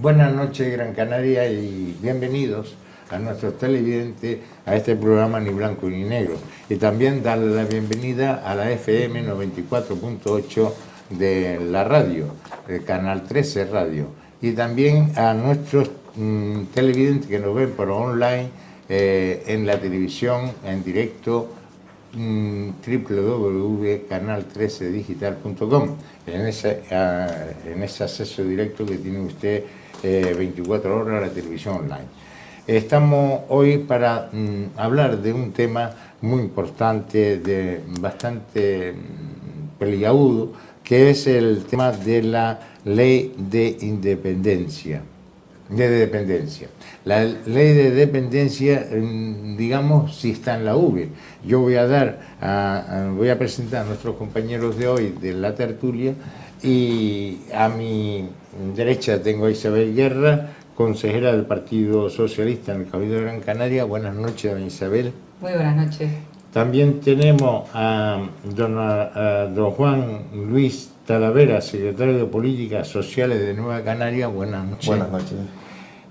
Buenas noches, Gran Canaria, y bienvenidos a nuestros televidentes a este programa Ni Blanco ni Negro. Y también darle la bienvenida a la FM 94.8 de la radio, el Canal 13 Radio. Y también a nuestros televidentes que nos ven por online en la televisión, en directo, www.canal13digital.com, en ese acceso directo que tiene usted 24 horas a la televisión online. Estamos hoy para hablar de un tema muy importante, bastante peliagudo, que es el tema de la ley de dependencia. La ley de dependencia, digamos, si está en la UBI. Yo voy a presentar a nuestros compañeros de hoy de la tertulia, y a mi derecha tengo a Isabel Guerra, consejera del Partido Socialista en el Cabildo de Gran Canaria. Buenas noches, doña Isabel. Muy buenas noches. También tenemos a don Juan Luis Talavera, secretario de Políticas Sociales de Nueva Canaria. Buenas noches. Buenas noches.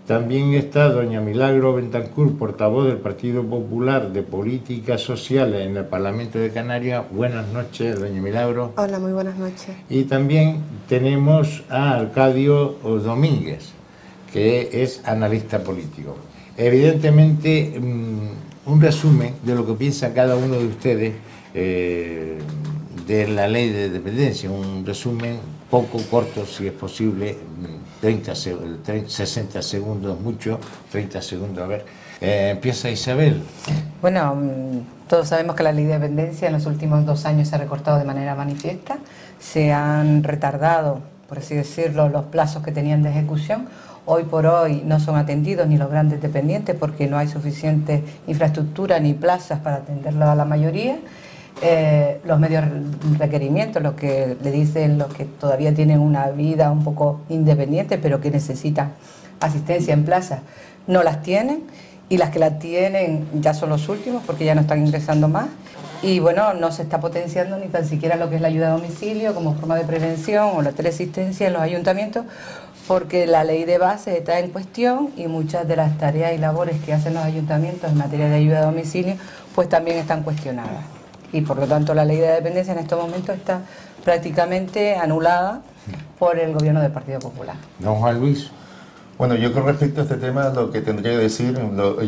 También está doña Milagro Bentancur, portavoz del Partido Popular de Políticas Sociales en el Parlamento de Canarias. Buenas noches, doña Milagro. Hola, muy buenas noches. Y también tenemos a Arcadio Domínguez, que es analista político. Evidentemente, un resumen de lo que piensa cada uno de ustedes de la ley de dependencia, un resumen poco corto, si es posible, 60 segundos mucho, 30 segundos, a ver. Empieza Isabel. Bueno, todos sabemos que la ley de dependencia en los últimos 2 años se ha recortado de manera manifiesta, se han retardado, por así decirlo, los plazos que tenían de ejecución. Hoy por hoy no son atendidos ni los grandes dependientes porque no hay suficiente infraestructura ni plazas para atenderlo a la mayoría. Los medios requerimientos, los que le dicen los que todavía tienen una vida un poco independiente pero que necesitan asistencia en plazas, no las tienen, y las que las tienen ya son los últimos porque ya no están ingresando más. Y bueno, no se está potenciando ni tan siquiera lo que es la ayuda a domicilio como forma de prevención o la teleasistencia en los ayuntamientos, porque la ley de base está en cuestión y muchas de las tareas y labores que hacen los ayuntamientos en materia de ayuda a domicilio pues también están cuestionadas. Y por lo tanto la ley de dependencia en estos momentos está prácticamente anulada por el gobierno del Partido Popular. Don Juan Luis. Bueno, yo con respecto a este tema lo que tendría que decir,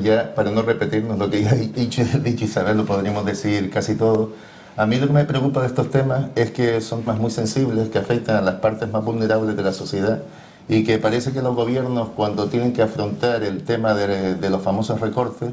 ya para no repetirnos lo que ya ha dicho Isabel, lo podríamos decir casi todo. A mí lo que me preocupa de estos temas es que son temas muy sensibles, que afectan a las partes más vulnerables de la sociedad, y que parece que los gobiernos, cuando tienen que afrontar el tema de los famosos recortes,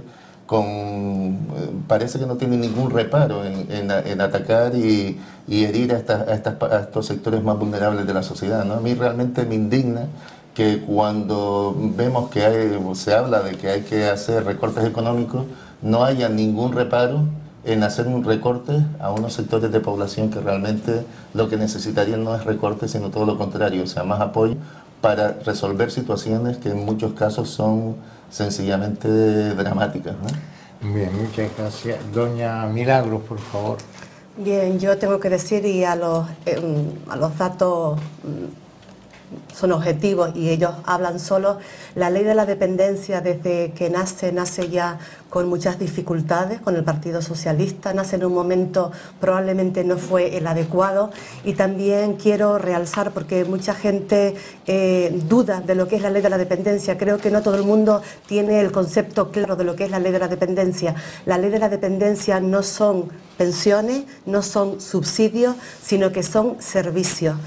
parece que no tienen ningún reparo en atacar y herir a estos sectores más vulnerables de la sociedad, ¿no? A mí realmente me indigna que cuando vemos que se habla de que hay que hacer recortes económicos, no haya ningún reparo en hacer un recorte a unos sectores de población que realmente lo que necesitarían no es recorte, sino todo lo contrario, o sea, más apoyo para resolver situaciones que en muchos casos son sencillamente dramáticas, ¿no? Bien, muchas gracias. Doña Milagros, por favor. Bien, yo tengo que decir, y a los datos son objetivos y ellos hablan solos, la ley de la dependencia desde que nace ya con muchas dificultades con el Partido Socialista, nace en un momento probablemente no fue el adecuado, y también quiero realzar, porque mucha gente duda de lo que es la ley de la dependencia, creo que no todo el mundo tiene el concepto claro de lo que es la ley de la dependencia. La ley de la dependencia no son pensiones, no son subsidios, sino que son servicios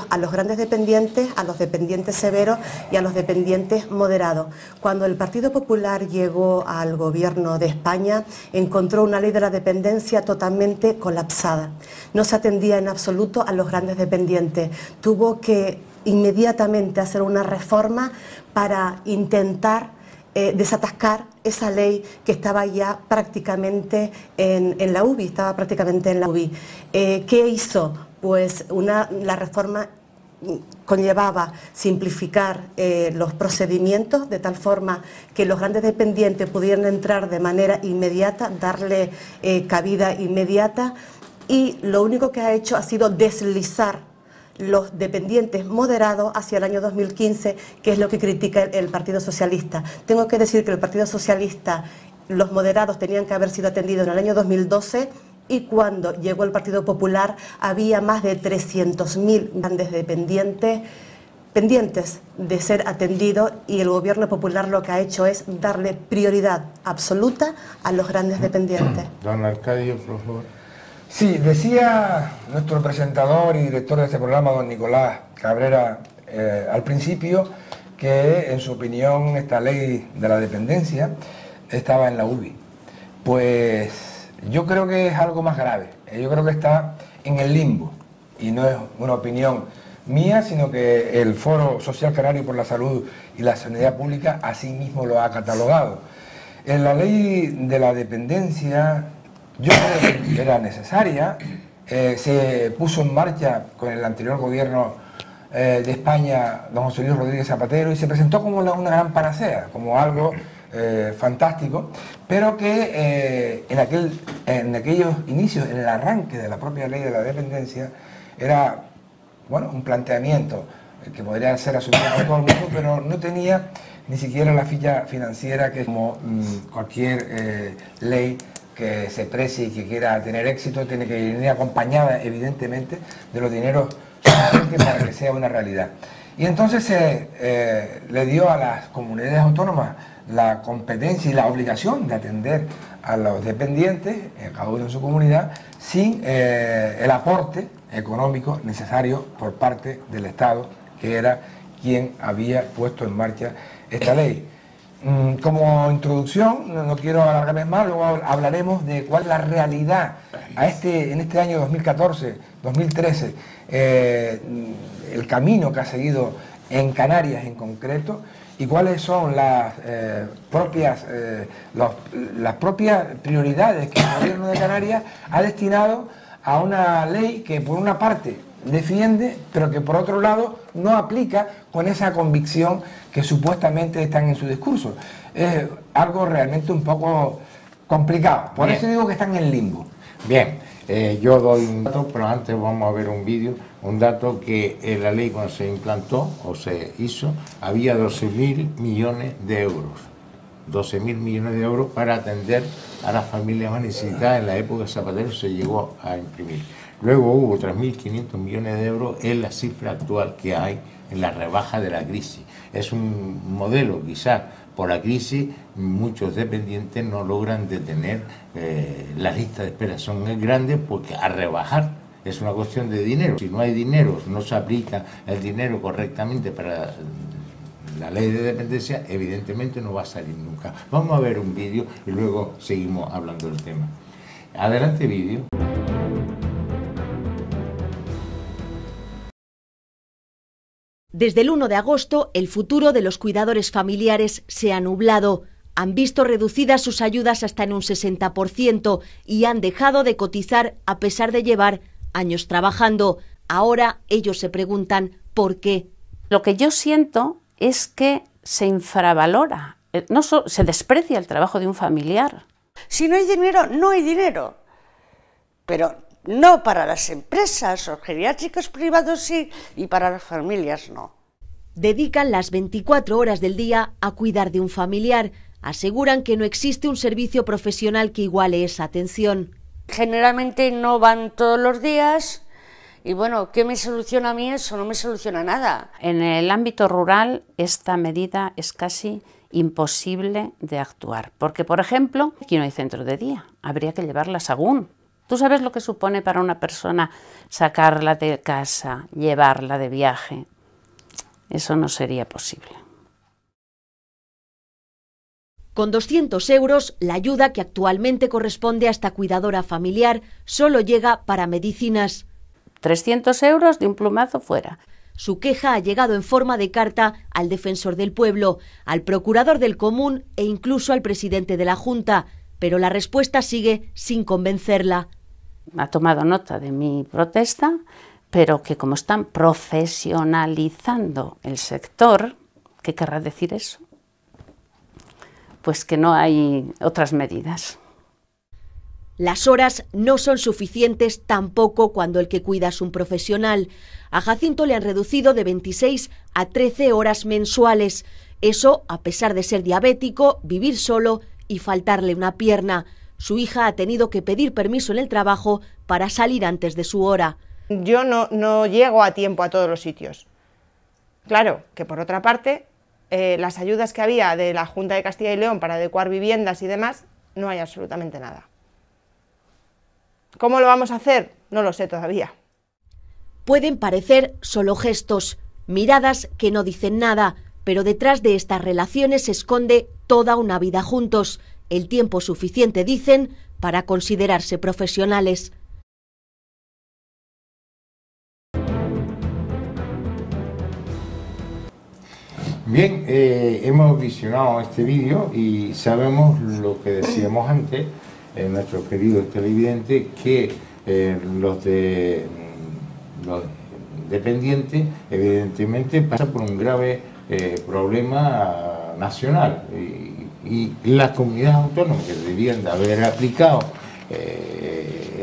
a los grandes dependientes, a los dependientes severos y a los dependientes moderados. Cuando el Partido Popular llegó al gobierno de España, encontró una ley de la dependencia totalmente colapsada. No se atendía en absoluto a los grandes dependientes. Tuvo que inmediatamente hacer una reforma para intentar desatascar esa ley que estaba ya prácticamente en la UBI, ¿Qué hizo? Pues la reforma conllevaba simplificar los procedimientos de tal forma que los grandes dependientes pudieran entrar de manera inmediata, darle cabida inmediata, y lo único que ha hecho ha sido deslizar los dependientes moderados hacia el año 2015, que es lo que critica el Partido Socialista. Tengo que decir que el Partido Socialista, los moderados tenían que haber sido atendidos en el año 2012, y cuando llegó el Partido Popular había más de 300.000 grandes dependientes pendientes de ser atendidos, y el Gobierno Popular lo que ha hecho es darle prioridad absoluta a los grandes dependientes. Don Arcadio, por favor. Sí, decía nuestro presentador y director de este programa, don Nicolás Cabrera, al principio, que en su opinión esta ley de la dependencia estaba en la UBI. Pues yo creo que es algo más grave. Yo creo que está en el limbo, y no es una opinión mía, sino que el Foro Social Canario por la Salud y la Sanidad Pública así mismo lo ha catalogado. En la ley de la dependencia, yo creo que era necesaria, se puso en marcha con el anterior gobierno de España, don José Luis Rodríguez Zapatero, y se presentó como una gran panacea, como algo fantástico, pero que en aquellos inicios, en el arranque de la propia ley de la dependencia, era, bueno, un planteamiento que podría ser asumido por todo el mundo, pero no tenía ni siquiera la ficha financiera que, como cualquier ley que se precie y que quiera tener éxito, tiene que venir acompañada, evidentemente, de los dineros suficientes para que sea una realidad. Y entonces se le dio a las comunidades autónomas la competencia y la obligación de atender a los dependientes, cada uno en su comunidad, sin el aporte económico necesario por parte del Estado, que era quien había puesto en marcha esta ley. Como introducción, no quiero alargarme más, luego hablaremos de cuál es la realidad en este año 2014-2013, el camino que ha seguido en Canarias en concreto, y cuáles son las propias prioridades que el gobierno de Canarias ha destinado a una ley que por una parte defiende, pero que por otro lado no aplica con esa convicción que supuestamente están en su discurso. Es algo realmente un poco complicado, por eso digo que están en limbo. Bien, yo doy un dato, pero antes vamos a ver un vídeo, un dato que en la ley cuando se implantó o se hizo, había 12.000 millones de euros. 12.000 millones de euros para atender a las familias más necesitadas. En la época de Zapatero se llegó a imprimir. Luego hubo 3.500 millones de euros en la cifra actual que hay en la rebaja de la crisis. Es un modelo, quizás por la crisis muchos dependientes no logran detener las listas de espera. Son grandes porque a rebajar es una cuestión de dinero. Si no hay dinero, no se aplica el dinero correctamente para la ley de dependencia, evidentemente no va a salir nunca. Vamos a ver un vídeo y luego seguimos hablando del tema. Adelante, vídeo. Desde el 1 de agosto, el futuro de los cuidadores familiares se ha nublado. Han visto reducidas sus ayudas hasta en un 60% y han dejado de cotizar a pesar de llevar años trabajando. Ahora ellos se preguntan ¿por qué? Lo que yo siento es que se infravalora, se desprecia el trabajo de un familiar. Si no hay dinero, no hay dinero. Pero no para las empresas o geriátricos privados sí, y para las familias no. Dedican las 24 horas del día a cuidar de un familiar. Aseguran que no existe un servicio profesional que iguale esa atención. Generalmente no van todos los días y bueno, ¿qué me soluciona a mí eso? No me soluciona nada. En el ámbito rural esta medida es casi imposible de actuar, porque por ejemplo, aquí no hay centro de día, habría que llevarla a Sagún. ¿Tú sabes lo que supone para una persona sacarla de casa, llevarla de viaje? Eso no sería posible. Con 200 euros, la ayuda que actualmente corresponde a esta cuidadora familiar solo llega para medicinas. 300 euros de un plumazo fuera. Su queja ha llegado en forma de carta al defensor del pueblo, al procurador del común e incluso al presidente de la Junta, pero la respuesta sigue sin convencerla. Ha tomado nota de mi protesta, pero que como están profesionalizando el sector, ¿qué querrá decir eso? Pues que no hay otras medidas. Las horas no son suficientes tampoco cuando el que cuida es un profesional. A Jacinto le han reducido de 26 a 13 horas mensuales. Eso a pesar de ser diabético, vivir solo y faltarle una pierna. Su hija ha tenido que pedir permiso en el trabajo para salir antes de su hora. Yo no llego a tiempo a todos los sitios. Claro, que por otra parte, las ayudas que había de la Junta de Castilla y León para adecuar viviendas y demás, no hay absolutamente nada. ¿Cómo lo vamos a hacer? No lo sé todavía. Pueden parecer solo gestos, miradas que no dicen nada, pero detrás de estas relaciones se esconde toda una vida juntos, el tiempo suficiente, dicen, para considerarse profesionales. Bien, hemos visionado este vídeo y sabemos lo que decíamos antes, nuestros queridos televidentes, que los dependientes evidentemente pasan por un grave problema nacional y las comunidades autónomas que debían de haber aplicado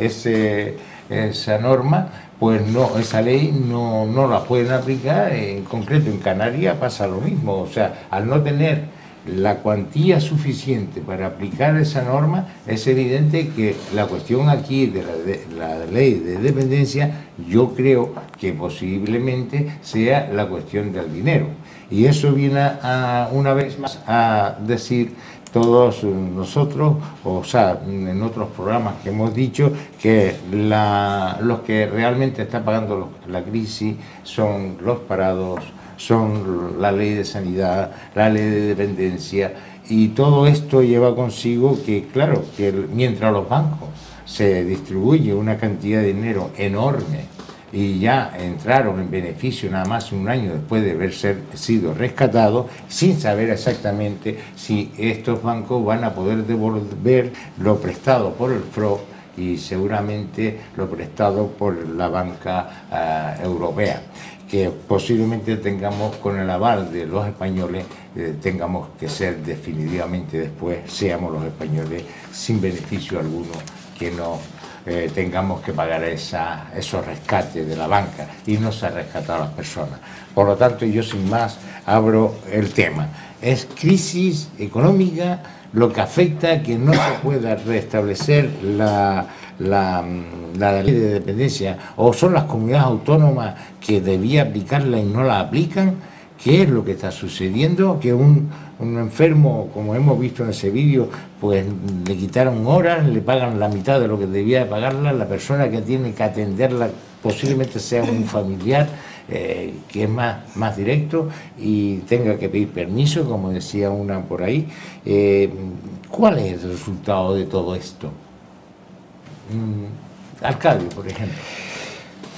esa norma, pues no, esa ley no la pueden aplicar. En concreto en Canarias pasa lo mismo, o sea, al no tener la cuantía suficiente para aplicar esa norma, es evidente que la cuestión aquí de la ley de dependencia, yo creo que posiblemente sea la cuestión del dinero. Y eso viene una vez más a decir todos nosotros, o sea, en otros programas que hemos dicho, que los que realmente están pagando la crisis son los parados, son la ley de sanidad, la ley de dependencia, y todo esto lleva consigo que, claro, que mientras los bancos se distribuye una cantidad de dinero enorme y ya entraron en beneficio nada más un año después de haber sido rescatados, sin saber exactamente si estos bancos van a poder devolver lo prestado por el FROB y seguramente lo prestado por la banca europea, que posiblemente tengamos, con el aval de los españoles, tengamos que ser definitivamente después, seamos los españoles sin beneficio alguno, que no tengamos que pagar esos rescates de la banca y no se ha rescatado a las personas. Por lo tanto, yo sin más abro el tema. Es crisis económica lo que afecta a que no se pueda restablecer la ley de dependencia, o son las comunidades autónomas que debía aplicarla y no la aplican. ¿Qué es lo que está sucediendo? Que un enfermo, como hemos visto en ese vídeo, pues le quitaron horas, le pagan la mitad de lo que debía de pagarla, la persona que tiene que atenderla posiblemente sea un familiar que es más directo y tenga que pedir permiso, como decía una por ahí. ¿Cuál es el resultado de todo esto? Alcalde, por ejemplo.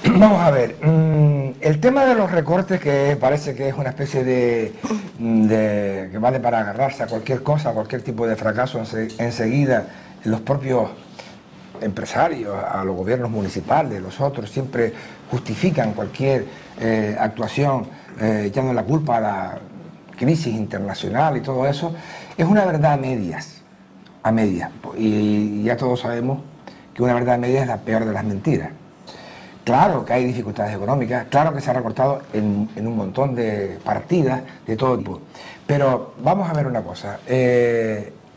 Vamos a ver, el tema de los recortes, que parece que es una especie de que vale para agarrarse a cualquier cosa, a cualquier tipo de fracaso, enseguida los propios empresarios, a los gobiernos municipales, los otros siempre justifican cualquier actuación echando la culpa a la crisis internacional y todo eso, es una verdad a medias, y ya todos sabemos que una verdad a medias es la peor de las mentiras. Claro que hay dificultades económicas, claro que se ha recortado en un montón de partidas de todo tipo, pero vamos a ver una cosa,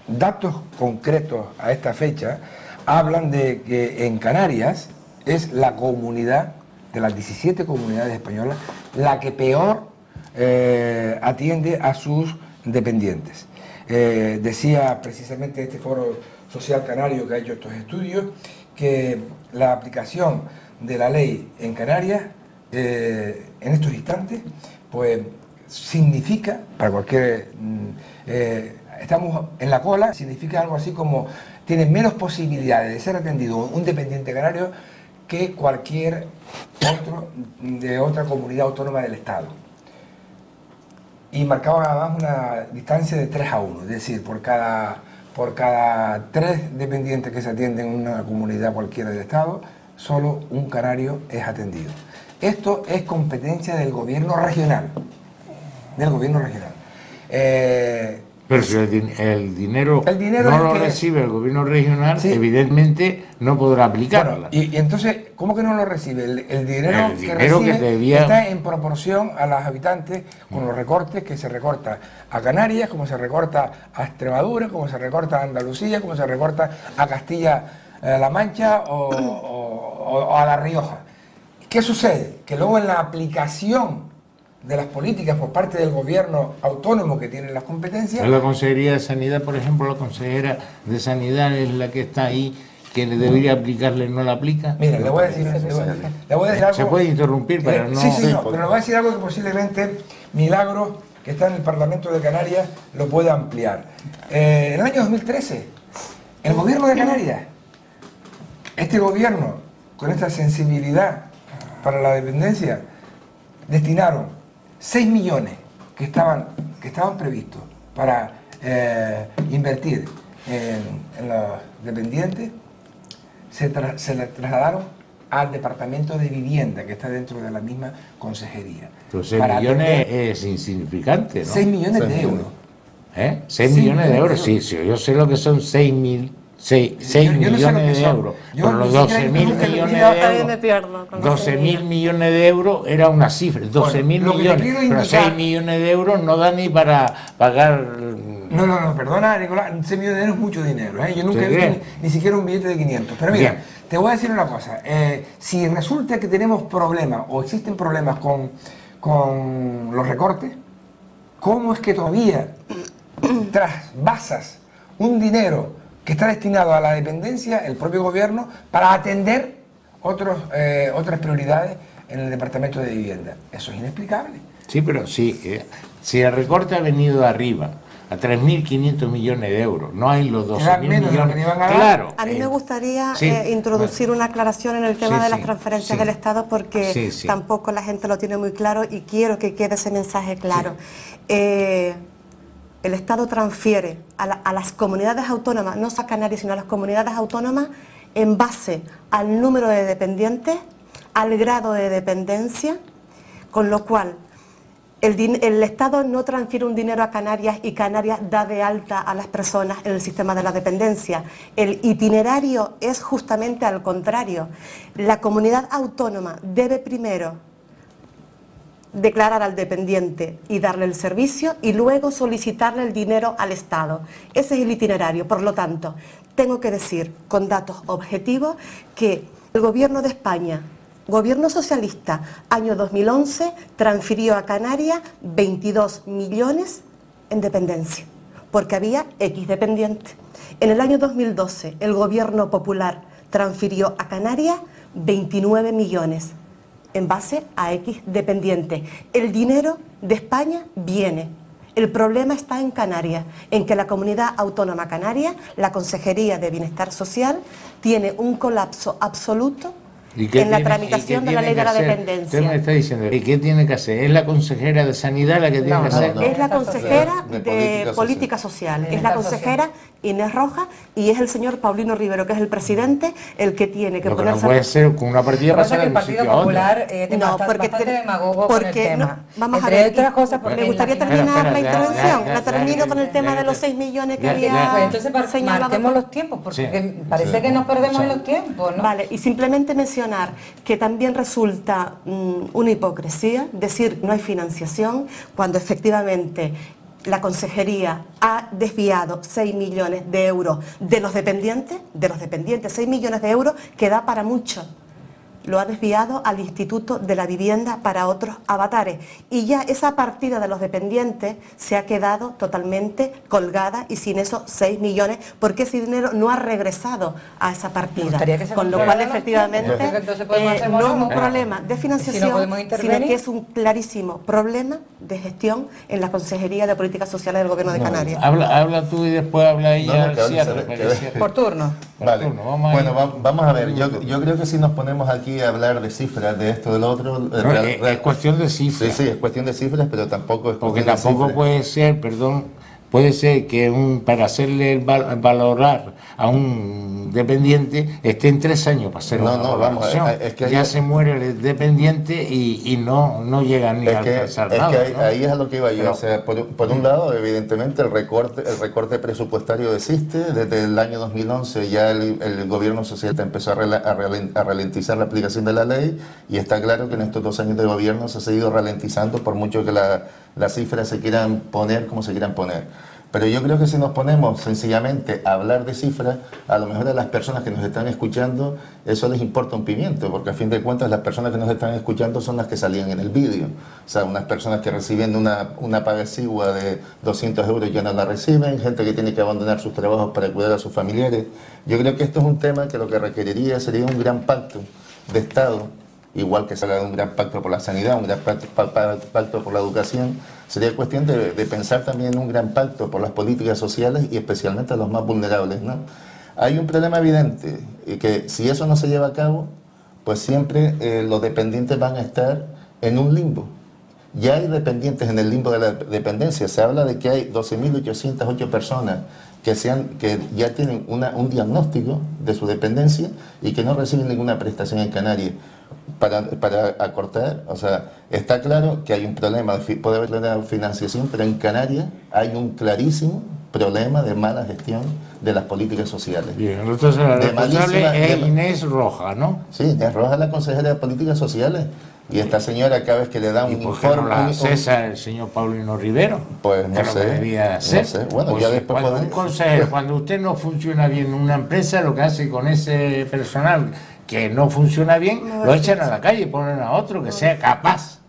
datos concretos a esta fecha hablan de que en Canarias es la comunidad, de las 17 comunidades españolas, la que peor atiende a sus dependientes. Decía precisamente este Foro Social Canario que ha hecho estos estudios que la aplicación de la ley en Canarias en estos instantes pues significa, para cualquier estamos en la cola, significa algo así como tiene menos posibilidades de ser atendido un dependiente canario que cualquier otro de otra comunidad autónoma del Estado. Y marcaba además una distancia de 3-1, es decir, por cada 3 dependientes que se atienden en una comunidad cualquiera del Estado, solo un canario es atendido. Esto es competencia del gobierno regional. Pero si el dinero no lo recibe el gobierno regional, Sí. evidentemente no podrá aplicarla. Bueno, y entonces, ¿cómo que no lo recibe? El dinero que dinero que recibe debía- está en proporción a los habitantes, con los recortes que se recorta a Canarias, como se recorta a Extremadura, como se recorta a Andalucía, como se recorta a Castilla-La Mancha o a La Rioja. ¿Qué sucede? Que luego en la aplicación de las políticas por parte del gobierno autónomo que tiene las competencias, En la Consejería de Sanidad, por ejemplo, la consejera de Sanidad es la que está ahí, que le debería aplicarle, no la aplica. mire, le voy a decir algo. Se puede interrumpir, pero no... Sí, no, pero le voy a decir algo que posiblemente Milagros, que está en el Parlamento de Canarias, lo pueda ampliar. En el año 2013, el gobierno de Canarias, este gobierno, con esta sensibilidad para la dependencia, destinaron 6 millones que estaban previstos para invertir en los dependientes, se le trasladaron al Departamento de Vivienda, que está dentro de la misma consejería. Pero 6 Para millones atender es insignificante, ¿no? 6 millones de euros. 6 millones de euros, sí, yo sé lo que son 6 millones de euros. Pero los 12.000 millones Yo también de me euros. pierdo con 12.000 millones de euros era una cifra, 12.000 lo que le millones, quiero pero indicar- 6 millones de euros no da ni para pagar. No, perdona, Nicolás, 6 millones de euros es mucho dinero, ¿eh? Yo nunca he Sí, visto bien. ni siquiera un billete de 500. Pero mira, Bien. te voy a decir una cosa. Si resulta que tenemos problemas o existen problemas con los recortes, ¿cómo es que todavía trasvasas un dinero que está destinado a la dependencia, el propio gobierno, para atender otras prioridades en el Departamento de Vivienda? Eso es inexplicable. Sí, pero si el recorte ha venido arriba a 3.500 millones de euros, no hay los Será 12.000 menos de lo que millones. le iban a dar. Claro. A mí me gustaría sí, introducir una aclaración en el tema Sí, de las sí, transferencias sí. del Estado porque Sí. tampoco la gente lo tiene muy claro y quiero que quede ese mensaje claro. El Estado transfiere a las comunidades autónomas, no solo a Canarias, sino a las comunidades autónomas, en base al número de dependientes, al grado de dependencia, con lo cual el Estado no transfiere un dinero a Canarias y Canarias da de alta a las personas en el sistema de la dependencia. El itinerario es justamente al contrario. La comunidad autónoma debe primero declarar al dependiente y darle el servicio y luego solicitarle el dinero al Estado. Ese es el itinerario. Por lo tanto, tengo que decir con datos objetivos que el Gobierno de España, Gobierno socialista, año 2011, transfirió a Canarias 22 millones en dependencia, porque había X dependientes. En el año 2012, el Gobierno popular transfirió a Canarias 29 millones en base a X dependientes. El dinero de España viene. El problema está en Canarias, en que la Comunidad Autónoma Canaria, la Consejería de Bienestar Social, tiene un colapso absoluto en la tramitación de la ley de la dependencia. Usted me está diciendo, ¿y qué tiene que hacer? ¿Es la consejera de Sanidad la que tiene que hacer? Es la consejera De de Políticas Sociales, es la consejera Inés Rojas y es el señor Paulino Rivero, que es el presidente, el que tiene que Lo que no ponerse... puede ser con una partida Lo que pasa pasada es que de el un Partido sitio a otro. Popular tiene No, bastante porque demagogo con el porque tema. vamos a Entre ver, otras cosas, porque me gustaría en la- terminar Espera, la ya, intervención, ya, la termino ya, con el tema ya, de los ya. 6 millones que Ya, había ya. Pues entonces señalado. marquemos los tiempos, porque Sí. parece Sí. que nos perdemos Sí. los tiempos, ¿no? Vale, y simplemente mencionar que también resulta una hipocresía decir no hay financiación cuando efectivamente la Consejería ha desviado 6 millones de euros de los dependientes, 6 millones de euros que da para mucho. Lo ha desviado al Instituto de la Vivienda para otros avatares. Y ya esa partida de los dependientes se ha quedado totalmente colgada y sin esos 6 millones, porque ese dinero no ha regresado a esa partida. gustaría que se Con lo cual, controlaran los efectivamente, tiempos, porque entonces podemos hacer no es un monólogo. problema de Si financiación, no podemos sino intervenir. que es un clarísimo problema de gestión en la Consejería de Políticas Sociales del Gobierno de Canarias. Habla tú y después habla ella. No, que hable, cierre, que para que hable. cierre. Por turno. Vale. Turno, vamos a Bueno, ir. vamos a ver. Yo creo que si nos ponemos aquí a hablar de cifras, de esto, de lo otro... No, es cuestión de cifras. Sí, es cuestión de cifras, pero tampoco es Porque cuestión de tampoco cifras. puede ser, perdón, puede ser que para hacerle valorar a un dependiente estén 3 años para hacer una valoración. Es que ya se muere el dependiente y no llegan ni a alcanzar nada. Es que ahí es a lo que iba yo. O sea, por un lado, evidentemente, el recorte presupuestario existe. Desde el año 2011 ya el gobierno socialista empezó a ralentizar la aplicación de la ley, y está claro que en estos 2 años de gobierno se ha seguido ralentizando, por mucho que las cifras se quieran poner como se quieran poner. Pero yo creo que si nos ponemos sencillamente a hablar de cifras, a lo mejor a las personas que nos están escuchando eso les importa un pimiento, porque a fin de cuentas las personas que nos están escuchando son las que salían en el vídeo. O sea, unas personas que reciben una paga exigua de 200 euros ya no la reciben, gente que tiene que abandonar sus trabajos para cuidar a sus familiares. Yo creo que esto es un tema que lo que requeriría sería un gran pacto de Estado, igual que se habla de un gran pacto por la sanidad, un gran pacto por la educación. Sería cuestión de pensar también en un gran pacto por las políticas sociales y especialmente a los más vulnerables, ¿no? Hay un problema evidente, y que si eso no se lleva a cabo, pues siempre los dependientes van a estar en un limbo. Ya hay dependientes en el limbo de la dependencia. Se habla de que hay 12.808 personas que ya tienen un diagnóstico de su dependencia y que no reciben ninguna prestación en Canarias. Para acortar, o sea, está claro que hay un problema, puede haber una financiación, pero en Canarias hay un clarísimo problema de mala gestión de las políticas sociales. Bien, entonces la responsable es Inés Roja, ¿no? Sí, Inés Roja es la consejera de políticas sociales. Y esta señora, cada vez que le da un informe... ¿Por qué no la cesa el señor Paulino Rivero? Pues no sé. Debería hacer. No sé. Bueno, pues ya después cuando un consejero, cuando usted no funciona bien en una empresa, lo que hace con ese personal que no funciona bien, lo echan a la calle y ponen a otro que sea capaz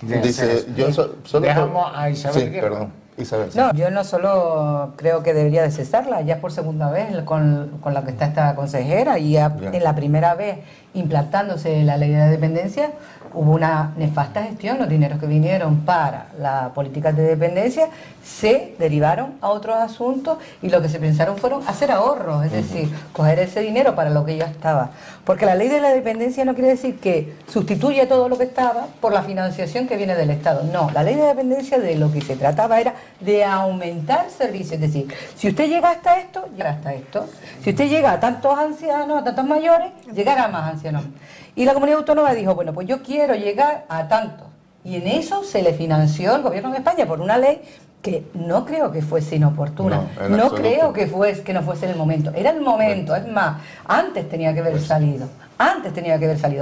de hacer eso. Dejamos a Isabel. Sí, perdón. Isabel, sí. No, yo no solo creo que debería de cesarla, ya por segunda vez con la que está esta consejera, y ya en la primera vez implantándose la ley de la dependencia, hubo una nefasta gestión. Los dineros que vinieron para las políticas de dependencia se derivaron a otros asuntos, y lo que se pensaron fueron hacer ahorros, es decir, coger ese dinero para lo que ya estaba. Porque la ley de la dependencia no quiere decir que sustituye todo lo que estaba por la financiación que viene del Estado. No, la ley de dependencia de lo que se trataba era de aumentar servicios. Es decir, si usted llega hasta esto, llega hasta esto. Si usted llega a tantos ancianos, a tantos mayores, llegará a más ancianos. Y la comunidad autónoma dijo, bueno, pues yo quiero llegar a tanto. Y en eso se le financió el gobierno de España por una ley que no creo que fuese inoportuna, no creo que no fuese el momento, era el momento, es más, antes tenía que haber salido,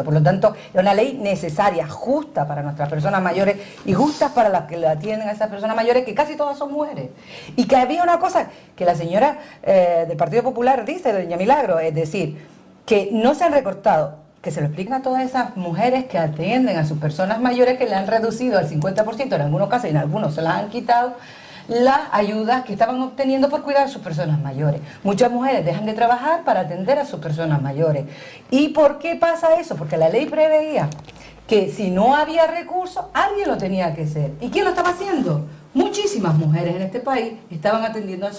por lo tanto, era una ley necesaria, justa para nuestras personas mayores y justa para las que la atienden a esas personas mayores, que casi todas son mujeres. Y que había una cosa que la señora del Partido Popular dice, doña Milagro, es decir, que no se han recortado, que se lo expliquen a todas esas mujeres que atienden a sus personas mayores, que le han reducido al 50% en algunos casos, y en algunos se las han quitado, las ayudas que estaban obteniendo por cuidar a sus personas mayores. Muchas mujeres dejan de trabajar para atender a sus personas mayores. ¿Y por qué pasa eso? Porque la ley preveía que si no había recursos, alguien lo tenía que hacer. ¿Y quién lo estaba haciendo? Muchísimas mujeres en este país estaban atendiendo a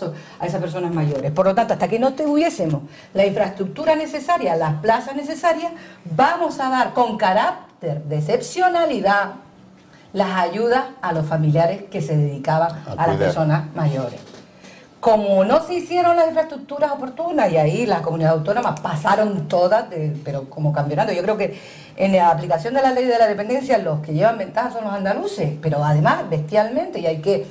esas personas mayores. Por lo tanto, hasta que no tuviésemos la infraestructura necesaria, las plazas necesarias, vamos a dar con carácter de excepcionalidad las ayudas a los familiares que se dedicaban a las personas mayores. Como no se hicieron las infraestructuras oportunas, y ahí las comunidades autónomas pasaron todas, pero como campeonato. Yo creo que en la aplicación de la ley de la dependencia los que llevan ventaja son los andaluces, pero además bestialmente, y hay que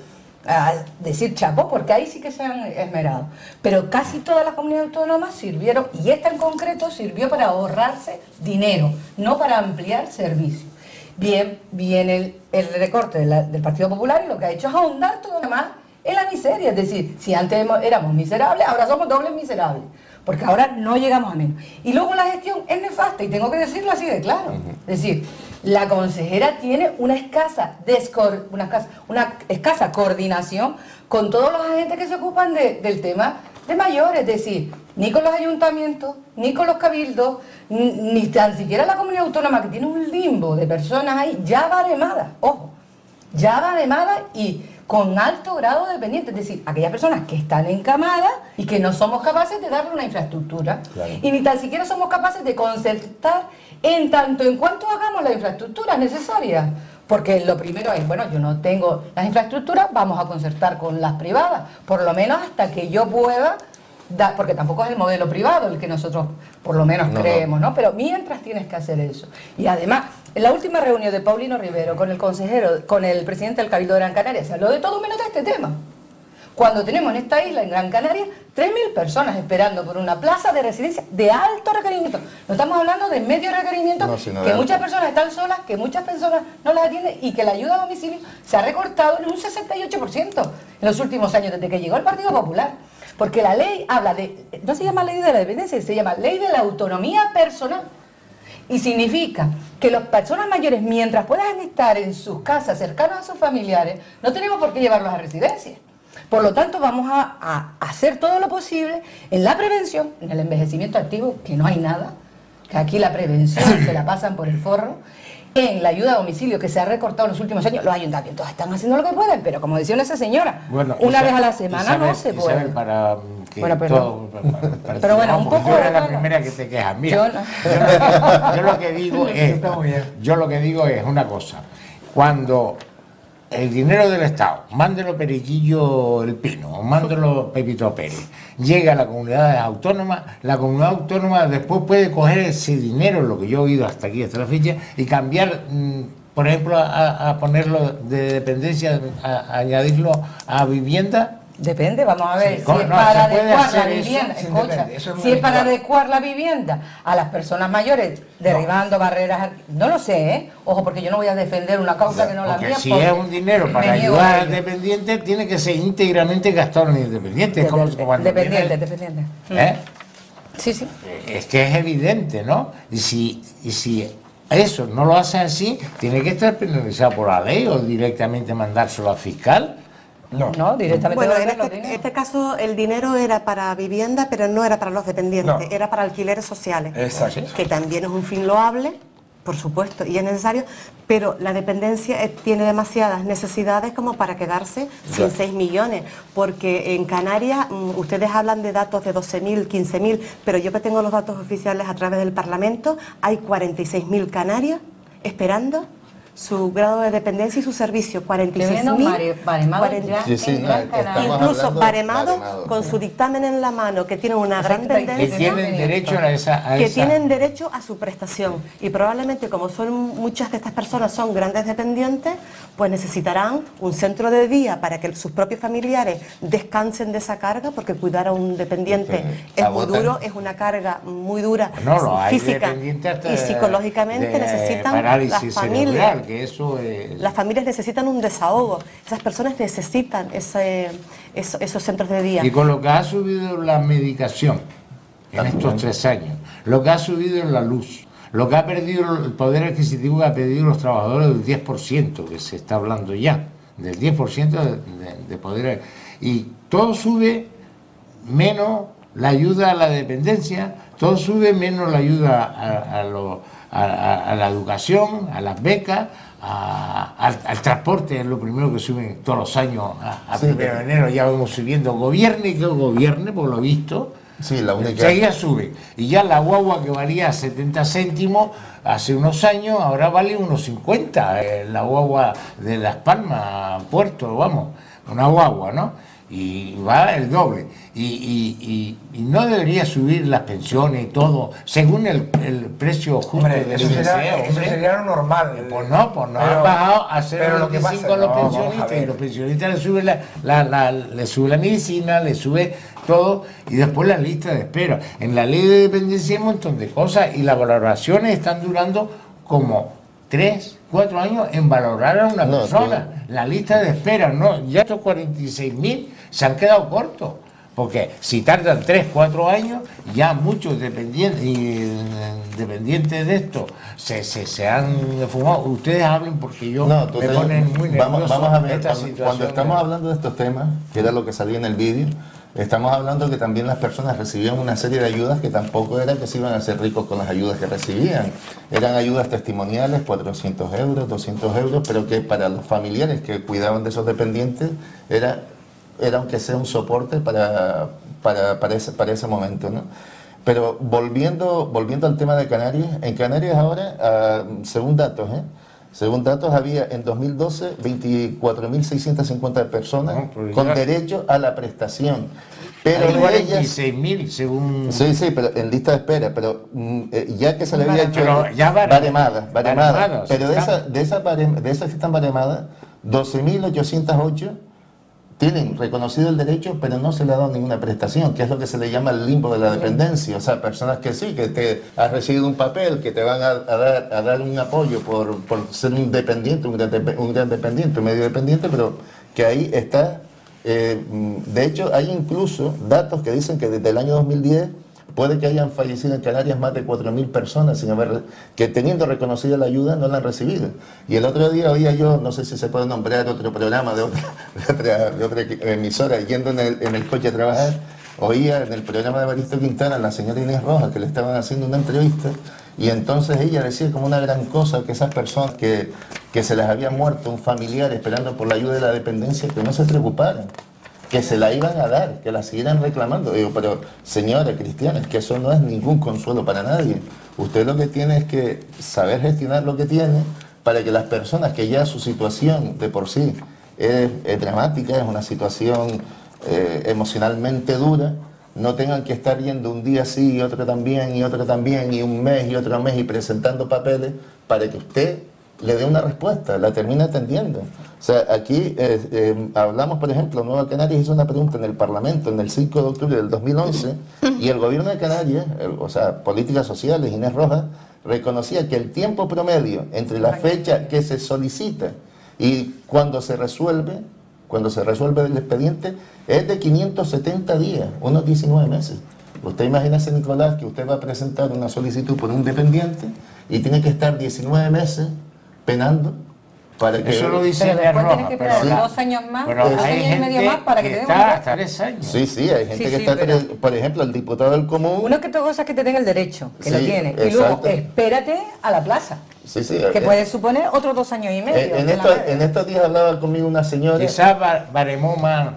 decir chapó, porque ahí sí que se han esmerado. Pero casi todas las comunidades autónomas sirvieron, y esta en concreto sirvió para ahorrarse dinero, no para ampliar servicios. Bien, viene el recorte del Partido Popular, y lo que ha hecho es ahondar todo lo demás en la miseria. Es decir, si antes éramos miserables, ahora somos dobles miserables, porque ahora no llegamos a menos. Y luego la gestión es nefasta, y tengo que decirlo así de claro. Es decir, la consejera tiene una escasa coordinación con todos los agentes que se ocupan del tema de mayores. Es decir, ni con los ayuntamientos, ni con los cabildos, ni tan siquiera la comunidad autónoma, que tiene un limbo de personas ahí ya baremadas, ojo, ya baremadas y con alto grado de dependientes, es decir, aquellas personas que están encamadas y que no somos capaces de darle una infraestructura. Claro. Y ni tan siquiera somos capaces de concertar en tanto en cuanto hagamos las infraestructuras necesarias. Porque lo primero es, bueno, yo no tengo las infraestructuras, vamos a concertar con las privadas, por lo menos hasta que yo pueda, porque tampoco es el modelo privado el que nosotros por lo menos creemos, ¿no? Pero mientras tienes que hacer eso. Y además, en la última reunión de Paulino Rivero con el consejero, con el presidente del Cabildo de Gran Canaria, se habló de todo menos de este tema. Cuando tenemos en esta isla, en Gran Canaria, 3.000 personas esperando por una plaza de residencia de alto requerimiento. No estamos hablando de medio requerimiento, que muchas personas están solas, que muchas personas no las atienden y que la ayuda a domicilio se ha recortado en un 68% en los últimos años, desde que llegó el Partido Popular. Porque la ley habla de, no se llama ley de la dependencia, se llama ley de la autonomía personal. Y significa que las personas mayores, mientras puedan estar en sus casas cercanas a sus familiares, no tenemos por qué llevarlos a residencia. Por lo tanto, vamos a hacer todo lo posible en la prevención, en el envejecimiento activo, que no hay nada, que aquí la prevención se la pasan por el forro, en la ayuda a domicilio, que se ha recortado en los últimos años. Los ayuntamientos están haciendo lo que pueden, pero como decía esa señora, bueno, una vez a la semana Isabel, no se puede. Isabel, para que bueno, pero, pero bueno, un poco... Tú eres la primera que te quejas. Mira, yo lo que digo es una cosa. Cuando el dinero del Estado, mándelo Periquillo el Pino, o mándelo Pepito Pérez, llega a la comunidad autónoma, la comunidad autónoma después puede coger ese dinero, lo que yo he oído hasta aquí, hasta la fecha, y cambiar, por ejemplo, a ponerlo de dependencia, a añadirlo a vivienda. Depende, vamos a ver, Sí, si es no, para se puede adecuar la hacer vivienda, eso, escucha, eso es si es para individual. adecuar la vivienda a las personas mayores, derribando barreras, no lo sé, ¿eh? Ojo, porque yo no voy a defender una causa que no la Porque mía. si es un dinero para me niego ayudar a al ello. dependiente, tiene que ser íntegramente gastado en el dependiente. Es como cuando Dependiente, viene- dependiente. ¿Eh? Sí, sí. Es que es evidente, ¿no? Y si eso no lo hace así, tiene que estar penalizado por la ley o directamente mandárselo al fiscal. No, directamente. Bueno, en devolverlo, este, dinero. este caso el dinero era para vivienda, pero no era para los dependientes, No. era para alquileres sociales. Exacto. Que también es un fin loable, por supuesto, y es necesario, pero la dependencia tiene demasiadas necesidades como para quedarse sin 6 millones, porque en Canarias ustedes hablan de datos de 12.000, 15.000, pero yo que tengo los datos oficiales a través del Parlamento, hay 46.000 canarios esperando su grado de dependencia y su servicio, 46.000. baremados ya Sí, sí, en no, Gran es que Canaria. estamos Incluso hablando baremados baremado, con sí. su dictamen en la mano, que tienen una gran Que tendencia, tienen derecho a esa... que tienen derecho a su prestación. Y probablemente, como son muchas de estas personas son grandes dependientes, pues necesitarán un centro de día para que sus propios familiares descansen de esa carga, porque cuidar a un dependiente es muy Agotan. duro, es una carga muy dura, No, lo hay física dependientes hasta y psicológicamente de necesitan parálisis las familias. cerebral, que eso es... Las familias necesitan un desahogo, esas personas necesitan esos centros de día. Y con lo que ha subido la medicación en estos 3 años, lo que ha subido en la luz, lo que ha perdido el poder adquisitivo que ha perdido los trabajadores del 10%, que se está hablando ya, del 10% de poder, y todo sube menos la ayuda a la dependencia, todo sube menos la ayuda a la educación, a las becas, al transporte. Es lo primero que suben todos los años a Sí, 1 de enero, ya vamos subiendo, gobierne que gobierne, por lo visto, Sí, la única... enseguida sube. Y ya la guagua que valía 70 céntimos hace unos años, ahora vale unos 50, la guagua de Las Palmas, Puerto, vamos, una guagua, ¿no? Y va el doble. Y no debería subir las pensiones y todo, según el precio justo Hombre, del eso IPC, eso sería lo normal. Pues no han bajado a 0,25 a los pensionistas, y los pensionistas le suben le sube la medicina, le sube todo, y después la lista de espera. En la ley de dependencia hay un montón de cosas, y las valoraciones están durando como 3, 4 años en valorar a una No, persona. La lista de espera, no, ya estos 46.000 se han quedado cortos. Porque si tardan 3, 4 años, ya muchos dependientes de esto se han fumado. Ustedes hablen porque yo No, me ponen muy nervioso. vamos a ver, esta cuando situación estamos de- hablando de estos temas, que era lo que salía en el vídeo, estamos hablando que también las personas recibían una serie de ayudas que tampoco era que se iban a hacer ricos con las ayudas que recibían. Eran ayudas testimoniales, 400 euros, 200 euros, pero que para los familiares que cuidaban de esos dependientes era aunque sea un soporte para ese momento, ¿no? Pero volviendo al tema de Canarias, en Canarias ahora, según datos, Según datos, había en 2012 24.650 personas con derecho a la prestación. Pero hay de ellas 46.000 según... Sí, sí, pero en lista de espera, pero ya que se le había hecho baremadas, pero de esas que están baremadas, 12.808 tienen reconocido el derecho, pero no se le ha dado ninguna prestación, que es lo que se le llama el limbo de la dependencia. O sea, personas que sí, que te has recibido un papel, que te van a dar un apoyo por ser un dependiente, un gran dependiente, un medio dependiente, pero que ahí está. De hecho, hay incluso datos que dicen que desde el año 2010 puede que hayan fallecido en Canarias más de 4.000 personas sin haber, que teniendo reconocida la ayuda no la han recibido. Y el otro día oía yo, no sé si se puede nombrar otro programa de otra emisora, yendo en el coche a trabajar, oía en el programa de Evaristo Quintana a la señora Inés Rojas que le estaban haciendo una entrevista, y entonces ella decía como una gran cosa que esas personas que se les había muerto un familiar esperando por la ayuda de la dependencia, que no se preocuparan, que se la iban a dar, que la siguieran reclamando. Digo, pero señora Cristiana, es que eso no es ningún consuelo para nadie. Usted lo que tiene es que saber gestionar lo que tiene para que las personas que ya su situación de por sí es dramática, es una situación emocionalmente dura, no tengan que estar yendo un día sí y otro también, y otro también, y un mes y otro mes, y presentando papeles para que usted le dé una respuesta, la termina atendiendo. O sea, aquí hablamos, por ejemplo, Nueva Canarias hizo una pregunta en el Parlamento en el 5 de octubre del 2011, y el gobierno de Canarias, o sea, Políticas Sociales, Inés Rojas, reconocía que el tiempo promedio entre la fecha que se solicita y cuando se resuelve el expediente es de 570 días, unos 19 meses. Usted imagínese, Nicolás, que usted va a presentar una solicitud por un dependiente y tiene que estar 19 meses penando para que... Eso lo dice Inés Rojas, tienes que esperar pero 2 años más, pero 2 años y medio más para que te den un está hasta 3 años. Sí, sí, hay gente que está... pero... Por ejemplo, el diputado del Común... Una cosa es que te den el derecho, que lo tiene, y exacto. luego espérate a la plaza. Sí, sí, que puede suponer otros 2 años y medio. En estos días hablaba conmigo una señora... Quizás baremó más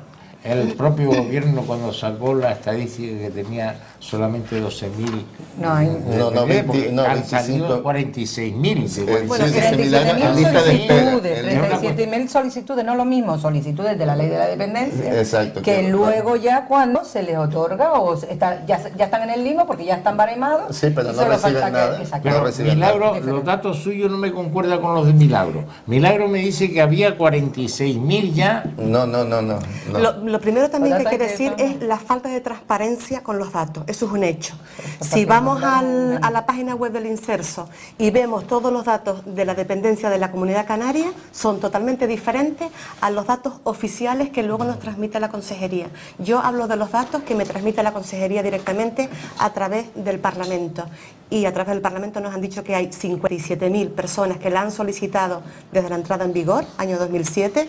el propio gobierno cuando sacó la estadística que tenía solamente 12.000. Han salido 46.000. Bueno, 37.000 solicitudes, no lo mismo, solicitudes de la ley de la dependencia, exacto, que luego ya cuando se les otorga o ya están en el limbo porque ya están baremados. Sí, pero no reciben nada. Pero Milagro, los datos suyos no me concuerdan con los de Milagro. Milagro me dice que había 46.000 ya. No. Lo primero también que hay que decir es la falta de transparencia con los datos. Eso es un hecho. Si vamos a la página web del Inserso y vemos todos los datos de la dependencia de la Comunidad Canaria, son totalmente diferentes a los datos oficiales que luego nos transmite la Consejería. Yo hablo de los datos que me transmite la Consejería directamente a través del Parlamento. Y a través del Parlamento nos han dicho que hay 57.000 personas que la han solicitado desde la entrada en vigor, año 2007.